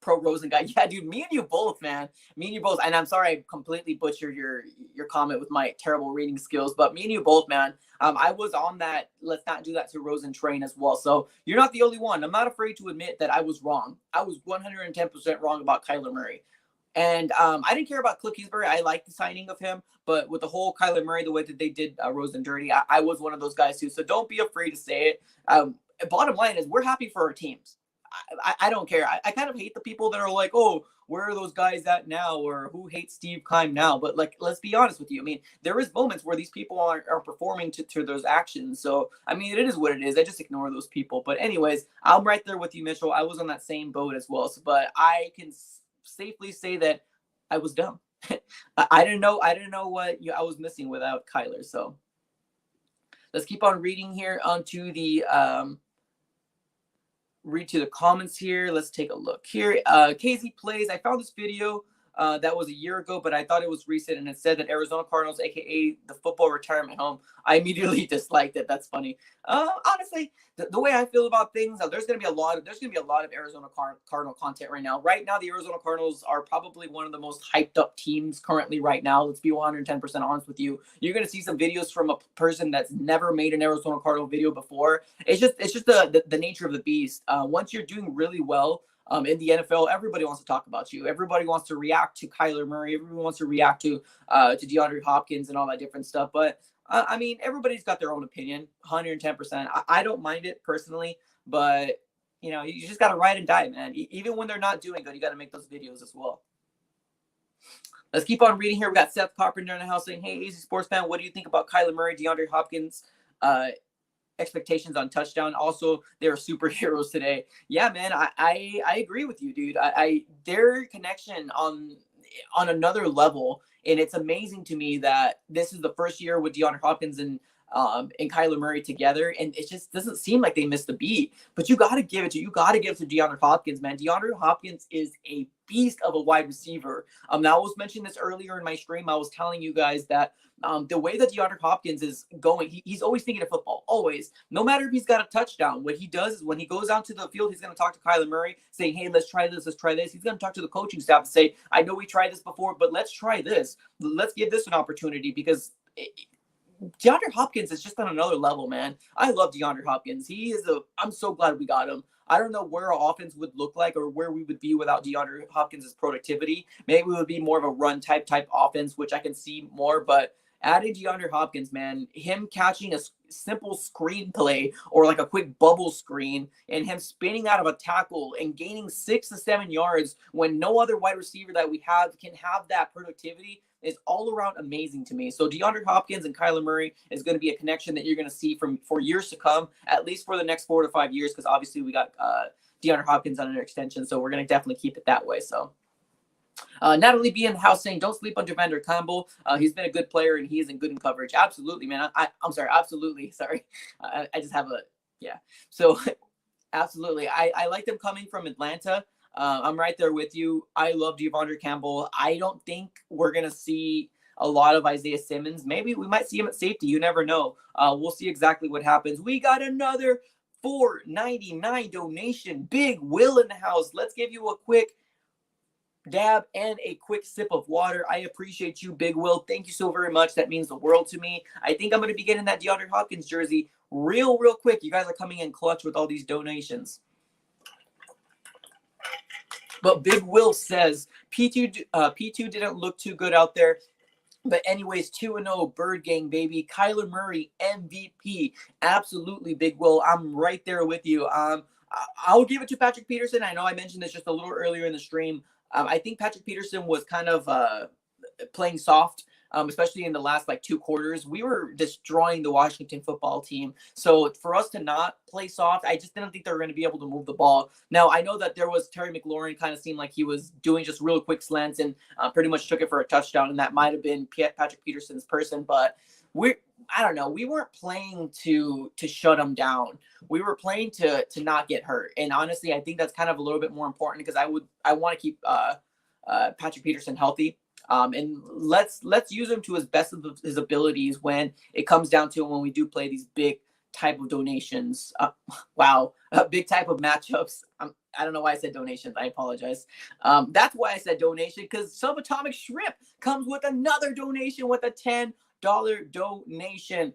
pro Rosen guy. Yeah, dude, me and you both, man. Me and you both. And I'm sorry I completely butchered your comment with my terrible reading skills, but me and you both, man. I was on that let's not do that to Rosen train as well. So you're not the only one. I'm not afraid to admit that I was wrong. I was 110% wrong about Kyler Murray. And I didn't care about Cliff Kingsbury. I liked the signing of him, but with the whole Kyler Murray, the way that they did Rosen dirty, I was one of those guys too. So don't be afraid to say it. Bottom line is we're happy for our teams. I don't care. I kind of hate the people that are like, oh, where are those guys at now? Or who hates Steve Keim now? But like, let's be honest with you. I mean, there is moments where these people are performing to those actions. So, I mean, it is what it is. I just ignore those people. But anyways, I'm right there with you, Mitchell. I was on that same boat as well. So, but I can safely say that I was dumb. I didn't know what I was missing without Kyler. So let's keep on reading here onto the read to the comments here. Let's take a look here. KZ Plays. I found this video that was a year ago, but I thought it was recent, and it said that Arizona Cardinals, aka the football retirement home. I immediately disliked it. That's funny. Honestly, the way I feel about things, there's gonna be a lot of Arizona Cardinal content right now. Right now, the Arizona Cardinals are probably one of the most hyped up teams currently right now. Let's be 110% honest with you. You're gonna see some videos from a person that's never made an Arizona Cardinal video before. It's just the nature of the beast. Once you're doing really well in the NFL, everybody wants to talk about you. Everybody wants to react to Kyler Murray. Everyone wants to react to DeAndre Hopkins and all that different stuff. But I mean, everybody's got their own opinion, 110%. I don't mind it personally, but you just got to ride and die, man. Even when they're not doing good, you got to make those videos as well. Let's keep on reading here. We got Seth Carpenter in the house saying, hey, Easy Sports Fan, what do you think about Kyler Murray, DeAndre Hopkins, expectations on touchdown? Also, they're superheroes today. Yeah, man, I agree with you, dude. Their connection on another level, and it's amazing to me that this is the first year with DeAndre Hopkins and Kyler Murray together, and it just doesn't seem like they missed a beat. But you got to give it to DeAndre Hopkins, man. DeAndre Hopkins is a beast of a wide receiver. Now, I was mentioning this earlier in my stream. I was telling you guys that the way that DeAndre Hopkins is going, he's always thinking of football, always. No matter if he's got a touchdown, what he does is when he goes out to the field, he's going to talk to Kyler Murray saying, hey, let's try this. He's going to talk to the coaching staff and say, I know we tried this before, but let's try this. Let's give this an opportunity, because DeAndre Hopkins is just on another level, man. I love DeAndre Hopkins. I'm so glad we got him. I don't know where our offense would look like or where we would be without DeAndre Hopkins' productivity. Maybe we would be more of a run type offense, which I can see more, but adding DeAndre Hopkins, man, him catching a simple screen play or like a quick bubble screen and him spinning out of a tackle and gaining 6 to 7 yards when no other wide receiver that we have can have that productivity is all around amazing to me. So DeAndre Hopkins and Kyler Murray is going to be a connection that you're going to see for years to come, at least for the next 4 to 5 years, because obviously we got DeAndre Hopkins on an extension, so we're going to definitely keep it that way. So Natalie B in the house saying, don't sleep on Javander Campbell. He's been a good player and he isn't good in coverage. Absolutely, man. I'm sorry. Absolutely. Sorry. I just have So absolutely. I like them coming from Atlanta. I'm right there with you. I love Javander Campbell. I don't think we're going to see a lot of Isaiah Simmons. Maybe we might see him at safety. You never know. We'll see exactly what happens. We got another $4.99 donation. Big Will in the house. Let's give you a quick dab and a quick sip of water. I appreciate you, Big Will. Thank you so very much. That means the world to me. I think I'm going to be getting that DeAndre Hopkins jersey real quick. You guys are coming in clutch with all these donations. But Big Will says P2 didn't look too good out there. But anyways, 2-0, Bird Gang, baby. Kyler Murray, MVP. Absolutely, Big Will. I'm right there with you. I'll give it to Patrick Peterson. I know I mentioned this just a little earlier in the stream. I think Patrick Peterson was kind of playing soft, especially in the last like 2 quarters. We were destroying the Washington football team. So for us to not play soft, I just didn't think they were going to be able to move the ball. Now, I know that there was Terry McLaurin kind of seemed like he was doing just real quick slants and pretty much took it for a touchdown. And that might have been Patrick Peterson's person. But I don't know. We weren't playing to shut them down. We were playing to not get hurt. And honestly, I think that's kind of a little bit more important because I want to keep Patrick Peterson healthy. And let's use him to his best of his abilities when it comes down to when we do play these big type of donations. Big type of matchups. I don't know why I said donations. I apologize. That's why I said donation, because Subatomic Shrimp comes with another donation with a $10 donation.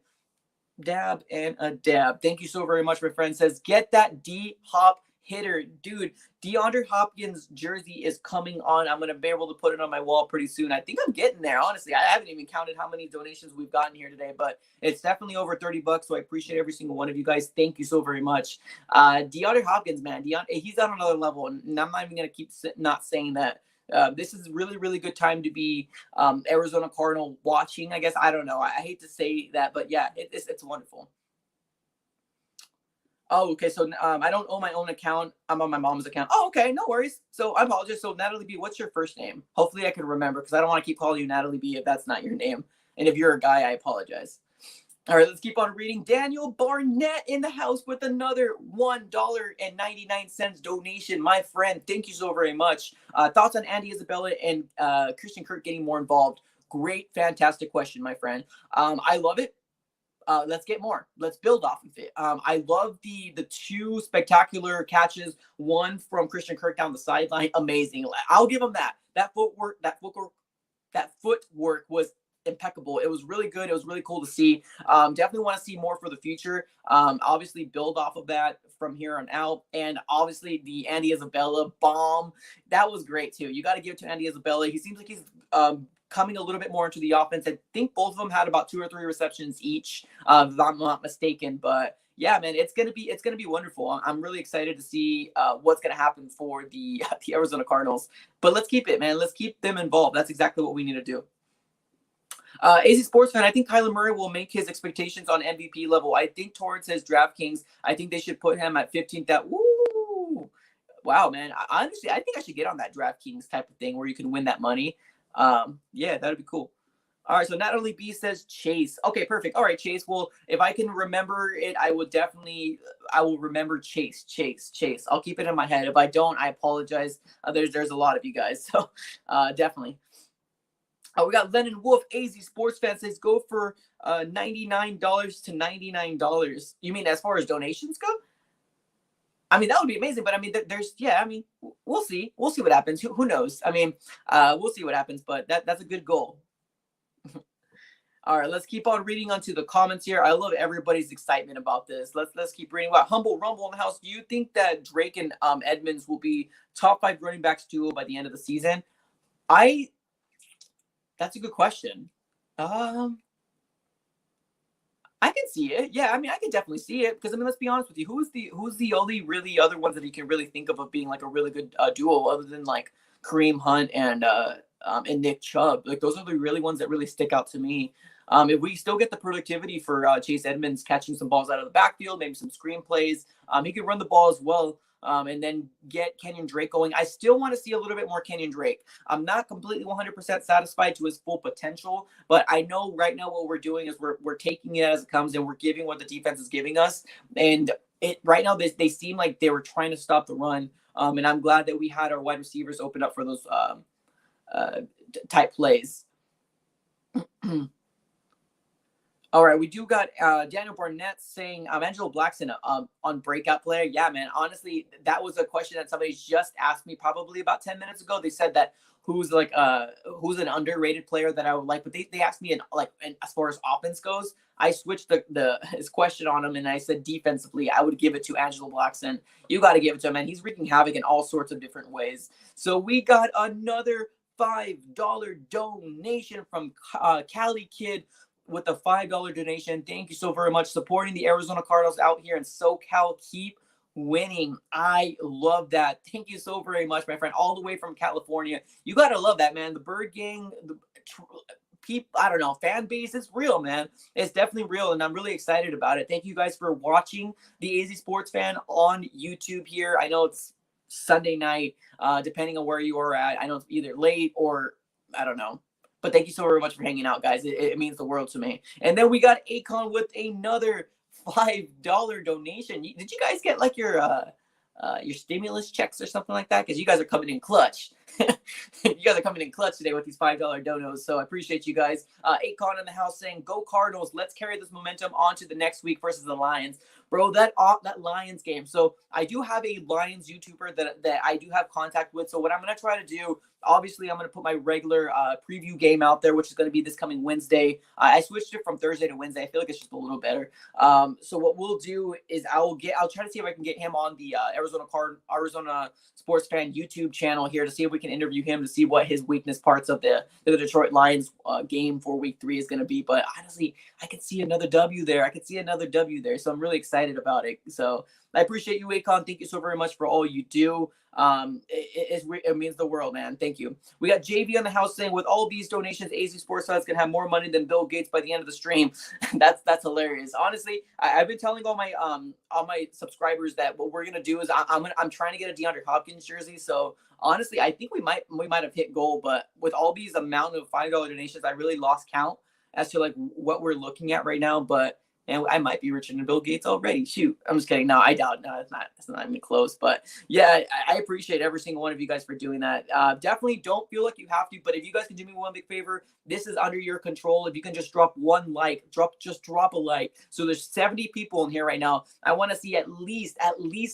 Dab and a dab. Thank you so very much, my friend. Says, get that D-Hop hitter. Dude, DeAndre Hopkins jersey is coming on. I'm going to be able to put it on my wall pretty soon. I think I'm getting there. Honestly, I haven't even counted how many donations we've gotten here today, but it's definitely over $30. So I appreciate every single one of you guys. Thank you so very much. DeAndre Hopkins, man, he's on another level. And I'm not even going to keep not saying that. This is really good time to be Arizona Cardinal watching, I guess. I don't know. I hate to say that, but yeah, it's wonderful. Oh, okay. So I don't own my own account. I'm on my mom's account. Oh, okay. No worries. So I apologize. So Natalie B, what's your first name? Hopefully I can remember because I don't want to keep calling you Natalie B if that's not your name. And if you're a guy, I apologize. All right, let's keep on reading. Daniel Barnett in the house with another $1.99 donation. My friend, thank you so very much. Thoughts on Andy Isabella and Christian Kirk getting more involved? Great, fantastic question, my friend. I love it. Let's get more. Let's build off of it. I love the 2 spectacular catches. One from Christian Kirk down the sideline. Amazing. I'll give him that. That footwork was impeccable. It was really good. It was really cool to see. Definitely want to see more for the future. Obviously build off of that from here on out. And obviously the Andy Isabella bomb, that was great too. You got to give it to Andy Isabella. He seems like he's coming a little bit more into the offense. I think both of them had about 2 or 3 receptions each, if I'm not mistaken. But yeah, man, it's gonna be wonderful. I'm really excited to see what's gonna happen for the Arizona Cardinals. But let's keep it, man. Let's keep them involved. That's exactly what we need to do. AZ Sports Fan, I think Kyler Murray will make his expectations on MVP level. I think Torrance says DraftKings. I think they should put him at 15th. Wow, man. Honestly, I think I should get on that DraftKings type of thing where you can win that money. Yeah, that'd be cool. All right, so Natalie B says Chase. Okay, perfect. All right, Chase. Well, if I can remember it, I will remember Chase. I'll keep it in my head. If I don't, I apologize. There's a lot of you guys, so definitely. We got Lennon Wolf, AZ Sports Fan says go for $99 to $99. You mean as far as donations go? I mean, that would be amazing, but I mean, we'll see. We'll see what happens. Who knows? I mean, we'll see what happens, but that's a good goal. All right, let's keep on reading onto the comments here. I love everybody's excitement about this. Let's keep reading. Wow, Humble Rumble in the house. Do you think that Drake and Edmonds will be top 5 running backs duo by the end of the season? That's a good question. I can see it. Yeah, I mean, I can definitely see it because I mean, let's be honest with you. Who's the only really other ones that you can really think of being like a really good duo other than like Kareem Hunt and Nick Chubb? Like those are the really ones that really stick out to me. If we still get the productivity for Chase Edmonds catching some balls out of the backfield, maybe some screen plays, he could run the ball as well. And then get Kenyon Drake going. I still want to see a little bit more Kenyon Drake. I'm not completely 100% satisfied to his full potential, but I know right now what we're doing is we're taking it as it comes and we're giving what the defense is giving us. And right now they seem like they were trying to stop the run. And I'm glad that we had our wide receivers open up for those type plays. All right, we do got Daniel Barnett saying Angelo Blackson on breakout player. Yeah, man. Honestly, that was a question that somebody just asked me probably about 10 minutes ago. They said that who's an underrated player that I would like, but they asked me and as far as offense goes, I switched the his question on him and I said defensively, I would give it to Angelo Blackson. You got to give it to him, man. He's wreaking havoc in all sorts of different ways. So we got another $5 donation from Cali Kid with a $5 donation. Thank you so very much. Supporting the Arizona Cardinals out here in SoCal. Keep winning. I love that. Thank you so very much, my friend. All the way from California. You got to love that, man. The Bird Gang, the people, I don't know, fan base is real, man. It's definitely real, and I'm really excited about it. Thank you guys for watching the AZ Sports Fan on YouTube here. I know it's Sunday night, depending on where you are at. I know it's either late or I don't know. But thank you so very much for hanging out, guys. It means the world to me. And then we got Akon with another $5 donation. Did you guys get like your stimulus checks or something like that? Because you guys are coming in clutch. You guys are coming in clutch today with these $5 donos. So I appreciate you guys. Akon in the house saying, "Go Cardinals! Let's carry this momentum on to the next week versus the Lions." Bro, that Lions game. So I do have a Lions YouTuber that I do have contact with. So what I'm going to try to do, obviously, I'm going to put my regular preview game out there, which is going to be this coming Wednesday. I switched it from Thursday to Wednesday. I feel like it's just a little better. So what we'll do is I'll try to see if I can get him on the Arizona Sports Fan YouTube channel here to see if we can interview him to see what his weakness parts of the Detroit Lions game for Week 3 is going to be. But honestly, I could see another W there. So I'm really excited about it. So I appreciate you, Akon. Thank you so very much for all you do. It means the world, man. Thank you. We got JV on the house saying, with all these donations, AZ Sports Fans can have more money than Bill Gates by the end of the stream. That's hilarious. Honestly, I've been telling all my subscribers that what we're gonna do is I'm trying to get a DeAndre Hopkins jersey. So honestly, I think we might have hit goal, but with all these amount of $5 donations, I really lost count as to like what we're looking at right now. But and I might be richer than Bill Gates already. Shoot, I'm just kidding. No, I doubt. No, it's not even close. But yeah, I appreciate every single one of you guys for doing that. Definitely don't feel like you have to. But if you guys can do me one big favor, this is under your control. If you can just drop one like, just drop a like. So there's 70 people in here right now. I want to see at least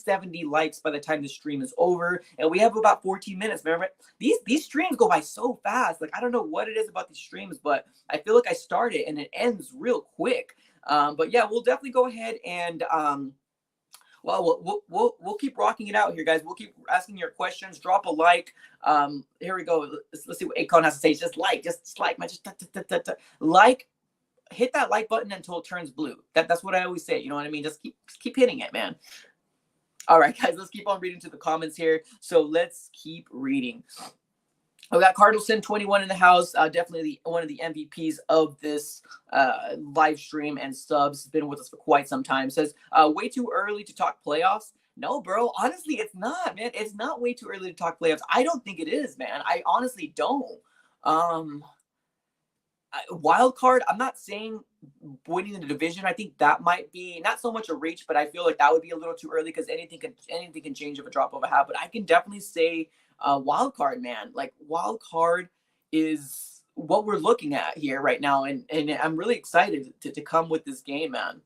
70 likes by the time the stream is over. And we have about 14 minutes. Remember, these streams go by so fast. Like I don't know what it is about these streams, but I feel like I start it and it ends real quick. But yeah, we'll definitely go ahead and we'll keep rocking it out here, guys. We'll keep asking your questions. Drop a like. Here we go. Let's see what Akon has to say. Just like, man. Just like. Hit that like button until it turns blue. That's what I always say. You know what I mean? Just keep hitting it, man. All right, guys. Let's keep on reading to the comments here. So let's keep reading. We got Cardinalson 21 in the house. Definitely one of the MVPs of this live stream and subs. Been with us for quite some time. Says, way too early to talk playoffs. No, bro. Honestly, it's not, man. It's not way too early to talk playoffs. I don't think it is, man. I honestly don't. Wild card, I'm not saying winning the division. I think that might be not so much a reach, but I feel like that would be a little too early because anything can change of a drop of a hat. But I can definitely say wild card, man. Like wild card is what we're looking at here right now, and I'm really excited to come with this game, man.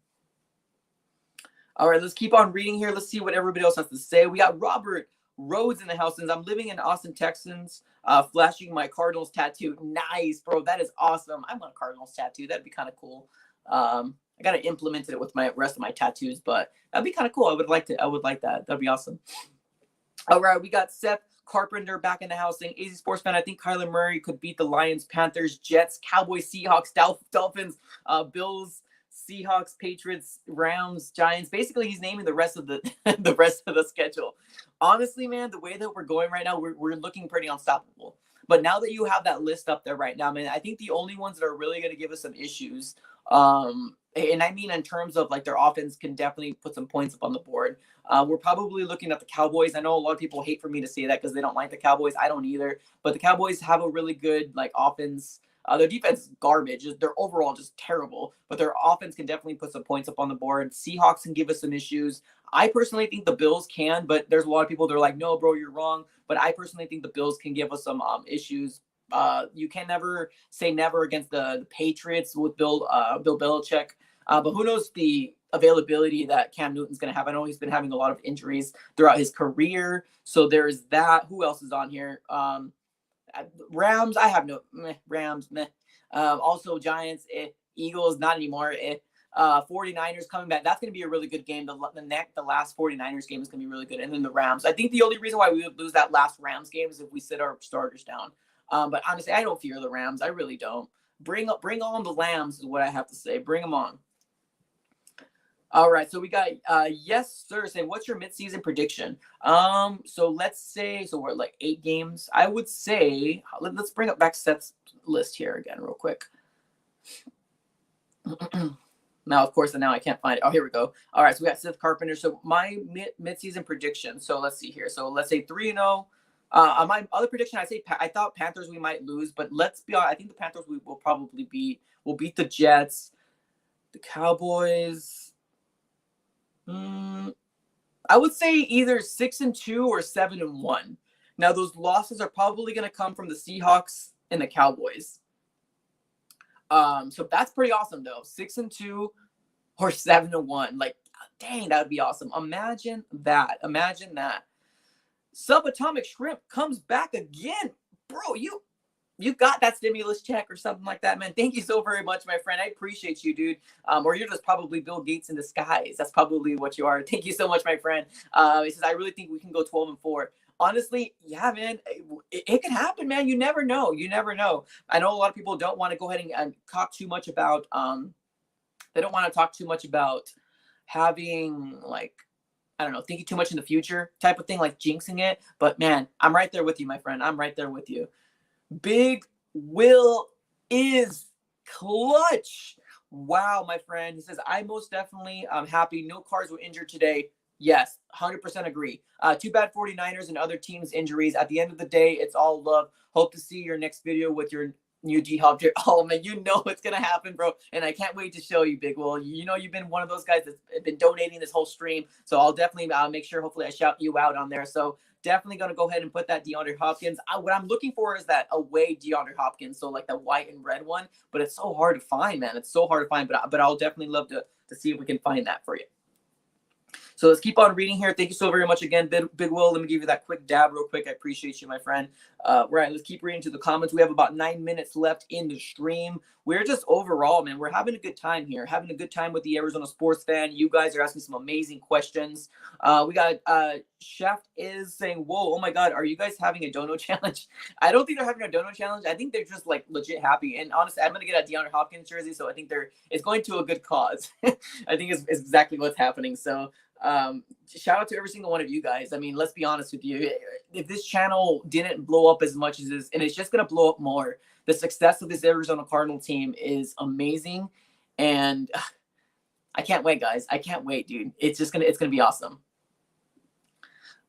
All right, let's keep on reading here. Let's see what everybody else has to say. We got Robert Rhodes in the house. Since I'm living in Austin, Texas, flashing my Cardinals tattoo. Nice, bro. That is awesome. I want a Cardinals tattoo. That'd be kind of cool. I gotta implement it with my rest of my tattoos, but that'd be kind of cool. I would like that. That'd be awesome. All right, we got Seth Carpenter back in the house saying, AZ Sports Fan, I think Kyler Murray could beat the Lions, Panthers, Jets, Cowboys, Seahawks, Dolphins, Bills, Seahawks, Patriots, Rams, Giants. Basically, he's naming the rest of the the schedule. Honestly, man, the way that we're going right now, we're looking pretty unstoppable. But now that you have that list up there right now, man, I think the only ones that are really going to give us some issues, and I mean in terms of like their offense can definitely put some points up on the board. We're probably looking at the Cowboys. I know a lot of people hate for me to say that because they don't like the Cowboys. I don't either. But the Cowboys have a really good like offense. Their defense is garbage. They're overall just terrible. But their offense can definitely put some points up on the board. Seahawks can give us some issues. I personally think the Bills can, but there's a lot of people that are like, no, bro, you're wrong. But I personally think the Bills can give us some issues. You can never say never against the Patriots with Bill Belichick. But who knows the availability that Cam Newton's going to have. I know he's been having a lot of injuries throughout his career. So there's that. Who else is on here? Rams, I have no Rams. Also Giants, Eagles, not anymore. 49ers coming back. That's going to be a really good game. The last 49ers game is going to be really good. And then the Rams. I think the only reason why we would lose that last Rams game is if we sit our starters down. But honestly, I don't fear the Rams. I really don't. Bring on the Lambs is what I have to say. Bring them on. All right, so we got yes sir saying, what's your midseason prediction? So let's say, so we're like 8 games. I would say let's bring up back Seth's list here again real quick. Now, of course, now I can't find it. Oh, here we go. All right, so we got Seth Carpenter. So my midseason prediction. So let's see here. So let's say 3-0. My other prediction, I thought Panthers we might lose, but let's be honest. I think the Panthers we will probably beat. We'll beat the Jets, the Cowboys. I would say either 6-2 or 7-1. Now those losses are probably going to come from the Seahawks and the Cowboys. So that's pretty awesome though. 6-2 or 7-1. Like, dang, that would be awesome. Imagine that. Subatomic Shrimp comes back again, bro. You got that stimulus check or something like that, man. Thank you so very much, my friend. I appreciate you, dude. Or you're just probably Bill Gates in disguise. That's probably what you are. Thank you so much, my friend. He says, I really think we can go 12-4. Honestly, yeah, man, it can happen, man. You never know. I know a lot of people don't want to go ahead and talk too much about, they don't want to talk too much about having, like, I don't know, thinking too much in the future type of thing, like jinxing it. But man, I'm right there with you, my friend. I'm right there with you. Big Will is clutch. Wow, my friend. He says, I most definitely am happy. No cars were injured today. Yes, 100% agree. Too bad 49ers and other teams' injuries. At the end of the day, it's all love. Hope to see your next video with your new D-Hop. Oh, man, you know what's going to happen, bro. And I can't wait to show you, Big Will. You know you've been one of those guys that's been donating this whole stream. So I'll definitely make sure, hopefully, I shout you out on there. So definitely going to go ahead and put that DeAndre Hopkins. What I'm looking for is that away DeAndre Hopkins. So like the white and red one. But it's so hard to find, man. It's so hard to find. But I'll definitely love to see if we can find that for you. So let's keep on reading here. Thank you so very much again, Big Will. Let me give you that quick dab real quick. I appreciate you, my friend. Right, let's keep reading to the comments. We have about 9 minutes left in the stream. We're just overall, man, we're having a good time here. Having a good time with the Arizona sports fan. You guys are asking some amazing questions. We got Chef is saying, whoa, oh my God, are you guys having a dono challenge? I don't think they're having a dono challenge. I think they're just like legit happy. And honestly, I'm going to get a DeAndre Hopkins jersey. So I think it's going to a good cause. I think it's exactly what's happening. So shout out to every single one of you guys. I mean, let's be honest with you. If this channel didn't blow up as much as this, and it's just going to blow up more, the success of this Arizona Cardinal team is amazing. And I can't wait, guys. I can't wait, dude. It's going to be awesome.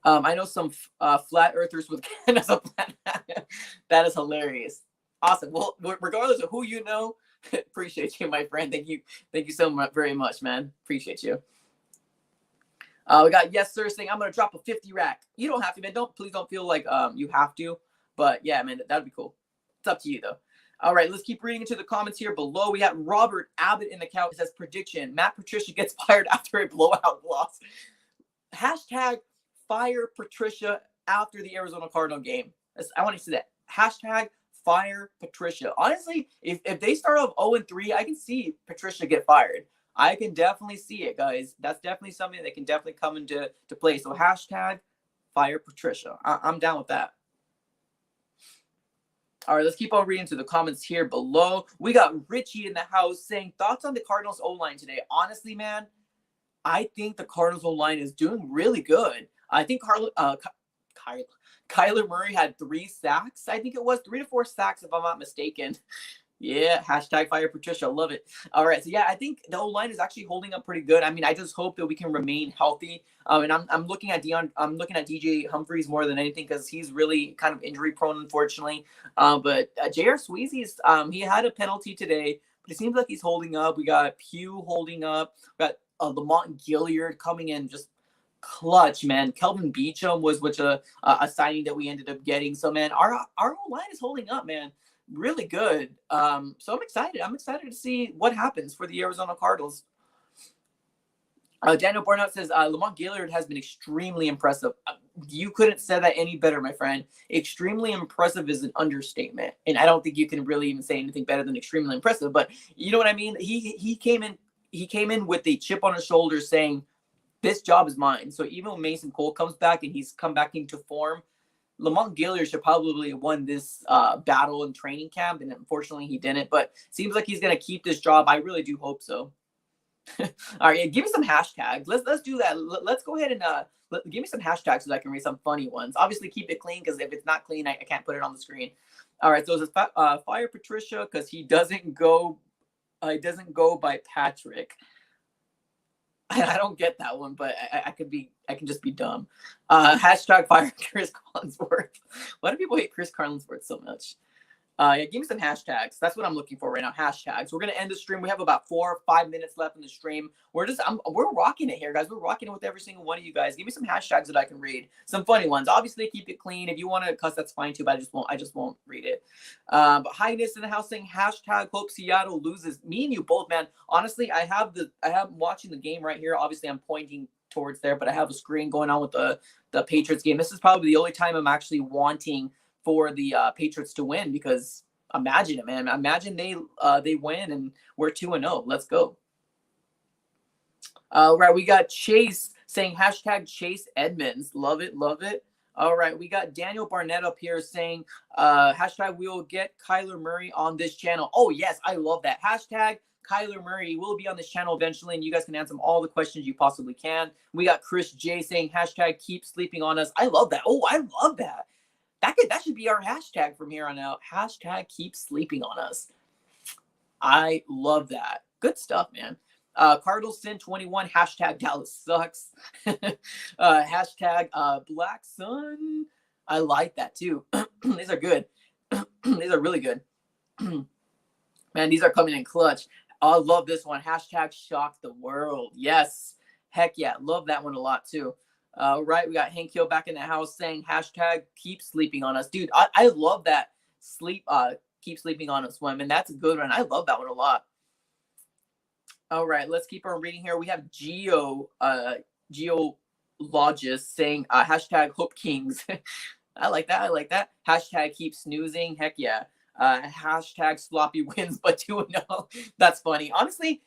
I know some flat earthers with Canada's a planet. That is hilarious. Awesome. Well, regardless of who you know, appreciate you, my friend. Thank you so much, very much, man. Appreciate you. We got yes sir saying, I'm gonna drop a 50 rack. You don't have to, man. Please don't feel like you have to. But yeah, man, that'd be cool. It's up to you though. All right, let's keep reading into the comments here below. We got Robert Abbott in the couch. It says prediction: Matt Patricia gets fired after a blowout loss. Hashtag fire Patricia after the Arizona Cardinal game. I want to see that. Hashtag fire Patricia. Honestly, if they start off 0-3, I can see Patricia get fired. I can definitely see it, guys. That's definitely something that can definitely come into play. So hashtag fire Patricia. I'm down with that. All right, let's keep on reading to the comments here below. We got Richie in the house saying, thoughts on the Cardinals O-line today? Honestly, man, I think the Cardinals O-line is doing really good. I think Kyler Murray had 3 sacks. I think it was 3 to 4 sacks, if I'm not mistaken. Yeah, hashtag fire Patricia. Love it. All right, so yeah, I think the O-line is actually holding up pretty good. I mean, I just hope that we can remain healthy. And I'm looking at DJ Humphries more than anything because he's really kind of injury prone, unfortunately. But J.R. Sweezy's he had a penalty today, but it seems like he's holding up. We got Pugh holding up. We got Lamont Gilliard coming in, just clutch, man. Kelvin Beachum was a signing that we ended up getting. So, man, our line is holding up, man. Really good. So I'm excited. I'm excited to see what happens for the Arizona Cardinals. Daniel Barnett says, Lamont Gaillard has been extremely impressive. You couldn't say that any better, my friend. Extremely impressive is an understatement. And I don't think you can really even say anything better than extremely impressive. But you know what I mean? He came in with a chip on his shoulder saying, this job is mine. So even when Mason Cole comes back and he's come back into form, Lamont Gaillard should probably have won this battle in training camp, and unfortunately he didn't. But seems like he's going to keep this job. I really do hope so. All right, yeah, give me some hashtags. Let's do that. Let's go ahead and give me some hashtags so that I can read some funny ones. Obviously, keep it clean because if it's not clean, I can't put it on the screen. All right, so it says fire Patricia because he doesn't go by Patrick. I don't get that one, but I can just be dumb. Hashtag fire Chris Collinsworth. Why do people hate Chris Collinsworth so much? Yeah, give me some hashtags. That's what I'm looking for right now. Hashtags. We're gonna end the stream. We have about 4 or 5 minutes left in the stream. We're rocking it here, guys. We're rocking it with every single one of you guys. Give me some hashtags that I can read. Some funny ones. Obviously, keep it clean. If you want to cuss, that's fine too. But I just won't read it. But Highness in the house saying hashtag hope Seattle loses. Me and you both, man. Honestly, I have watching the game right here. Obviously, I'm pointing towards there, but I have a screen going on with the Patriots game. This is probably the only time I'm actually wanting for the Patriots to win, because imagine it, man. Imagine they win and we're 2-0. Let's go. Right, we got Chase saying hashtag Chase Edmonds. Love it, love it. All right, we got Daniel Barnett up here saying hashtag we will get Kyler Murray on this channel. Oh, yes, I love that. Hashtag Kyler Murray will be on this channel eventually, and you guys can answer all the questions you possibly can. We got Chris J saying hashtag keep sleeping on us. I love that. Oh, I love that. That should be our hashtag from here on out. Hashtag keep sleeping on us. I love that. Good stuff, man. Cardinals Sin 21, hashtag Dallas sucks. Hashtag Black Sun. I like that too. These are good. These are really good. Man, these are coming in clutch. I love this one. Hashtag shock the world. Yes. Heck yeah. Love that one a lot too. Right, we got Hank Hill back in the house saying hashtag keep sleeping on us. Dude, I love that keep sleeping on us one, and that's a good one. I love that one a lot. All right, let's keep on reading here. We have Geologist saying hashtag Hope Kings. I like that. I like that. Hashtag keep snoozing. Heck yeah. Hashtag sloppy wins, but 2-0. That's funny. Honestly,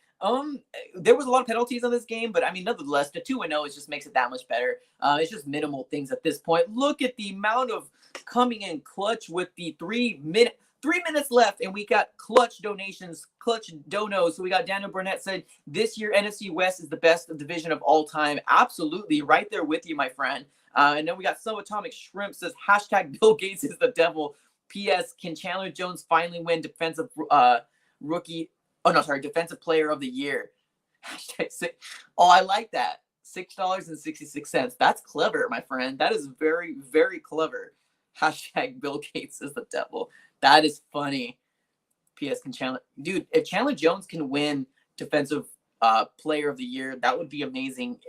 there was a lot of penalties on this game, but I mean, nonetheless, the 2-0 just makes it that much better. It's just minimal things at this point. Look at the amount of coming in clutch with the 3 minutes left, and we got clutch donations, clutch donos. So we got Daniel Burnett said this year NFC West is the best division of all time. Absolutely, right there with you, my friend. And then we got Subatomic Shrimp says hashtag Bill Gates is the devil. P.S. Can Chandler Jones finally win defensive defensive player of the year? Oh, I like that. $6.66. That's clever, my friend. That is very, very clever. Hashtag Bill Gates is the devil. That is funny. P.S. Can Chandler, dude, if Chandler Jones can win defensive player of the year, that would be amazing.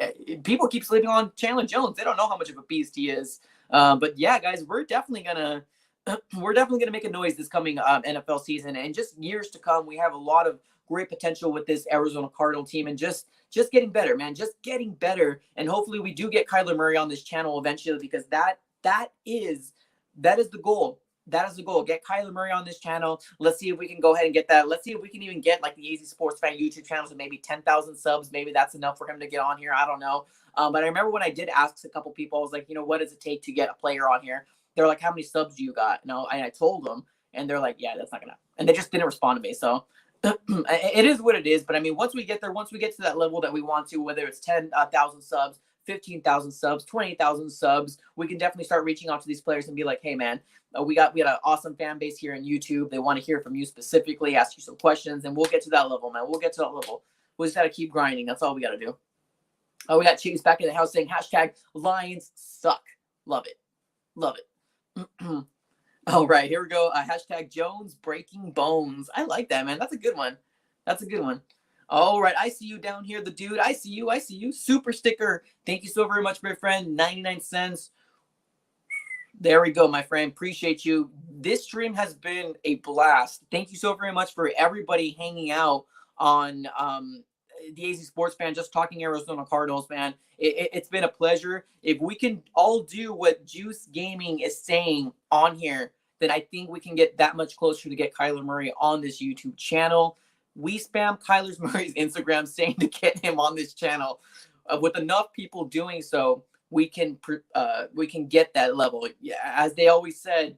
People keep sleeping on Chandler Jones. They don't know how much of a beast he is. But yeah, guys, we're definitely gonna make a noise this coming NFL season, and just years to come. We have a lot of great potential with this Arizona Cardinal team, and just getting better, man. Just getting better, and hopefully we do get Kyler Murray on this channel eventually, because that is the goal. That is the goal. Get Kyler Murray on this channel. Let's see if we can go ahead and get that. Let's see if we can even get like the AZ Sports Fan YouTube channel to maybe 10,000 subs. Maybe that's enough for him to get on here. I don't know. But I remember when I did ask a couple people, I was like, what does it take to get a player on here? They're like, how many subs do you got? And I told them, and they're like, yeah, that's not gonna happen. And they just didn't respond to me. So it is what it is. But I mean, once we get there, once we get to that level that we want to, whether it's 10,000 subs, 15,000 subs, 20,000 subs, we can definitely start reaching out to these players and be like, hey, man, we got an awesome fan base here in YouTube. They want to hear from you specifically, ask you some questions, and we'll get to that level, man. We'll get to that level. We just got to keep grinding. That's all we got to do. We got Chase back in the house saying hashtag Lions suck. Love it. Love it. All right, here we go. Hashtag Jones breaking bones. I like that, man. That's a good one. That's a good one. All right, I see you down here, the dude. I see you. I see you. Super sticker. Thank you so very much, my friend. 99 cents. There we go, my friend. Appreciate you. This stream has been a blast. Thank you so very much for everybody hanging out on the AZ Sports Fan, just talking Arizona Cardinals, man. It's been a pleasure. If we can all do what Juice Gaming is saying on here, then I think we can get that much closer to get Kyler Murray on this YouTube channel. We spam Kyler Murray's Instagram saying to get him on this channel. With enough people doing so, we can get that level. Yeah, as they always said,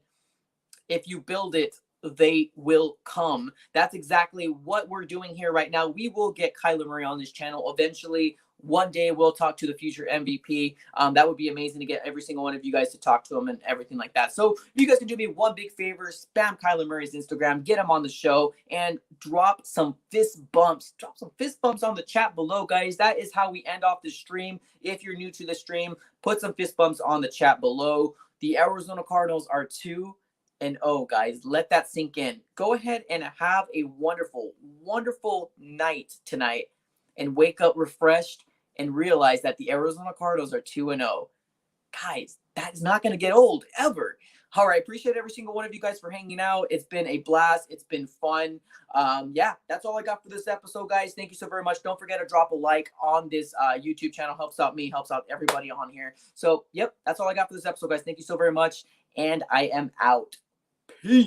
if you build it, they will come. That's exactly what we're doing here right now. We will get Kyler Murray on this channel eventually. One day we'll talk to the future MVP. That would be amazing to get every single one of you guys to talk to him and everything like that. So you guys can do me one big favor, spam Kyler Murray's Instagram, get him on the show, and drop some fist bumps. Drop some fist bumps on the chat below, guys. That is how we end off the stream. If you're new to the stream, put some fist bumps on the chat below. The Arizona Cardinals are 2-0, guys. Let that sink in. Go ahead and have a wonderful, wonderful night tonight and wake up refreshed and realize that the Arizona Cardinals are 2-0. Guys, that's not going to get old ever. All right. Appreciate every single one of you guys for hanging out. It's been a blast. It's been fun. Yeah, that's all I got for this episode, guys. Thank you so very much. Don't forget to drop a like on this YouTube channel. Helps out me, helps out everybody on here. So, yep, that's all I got for this episode, guys. Thank you so very much. And I am out. Peace.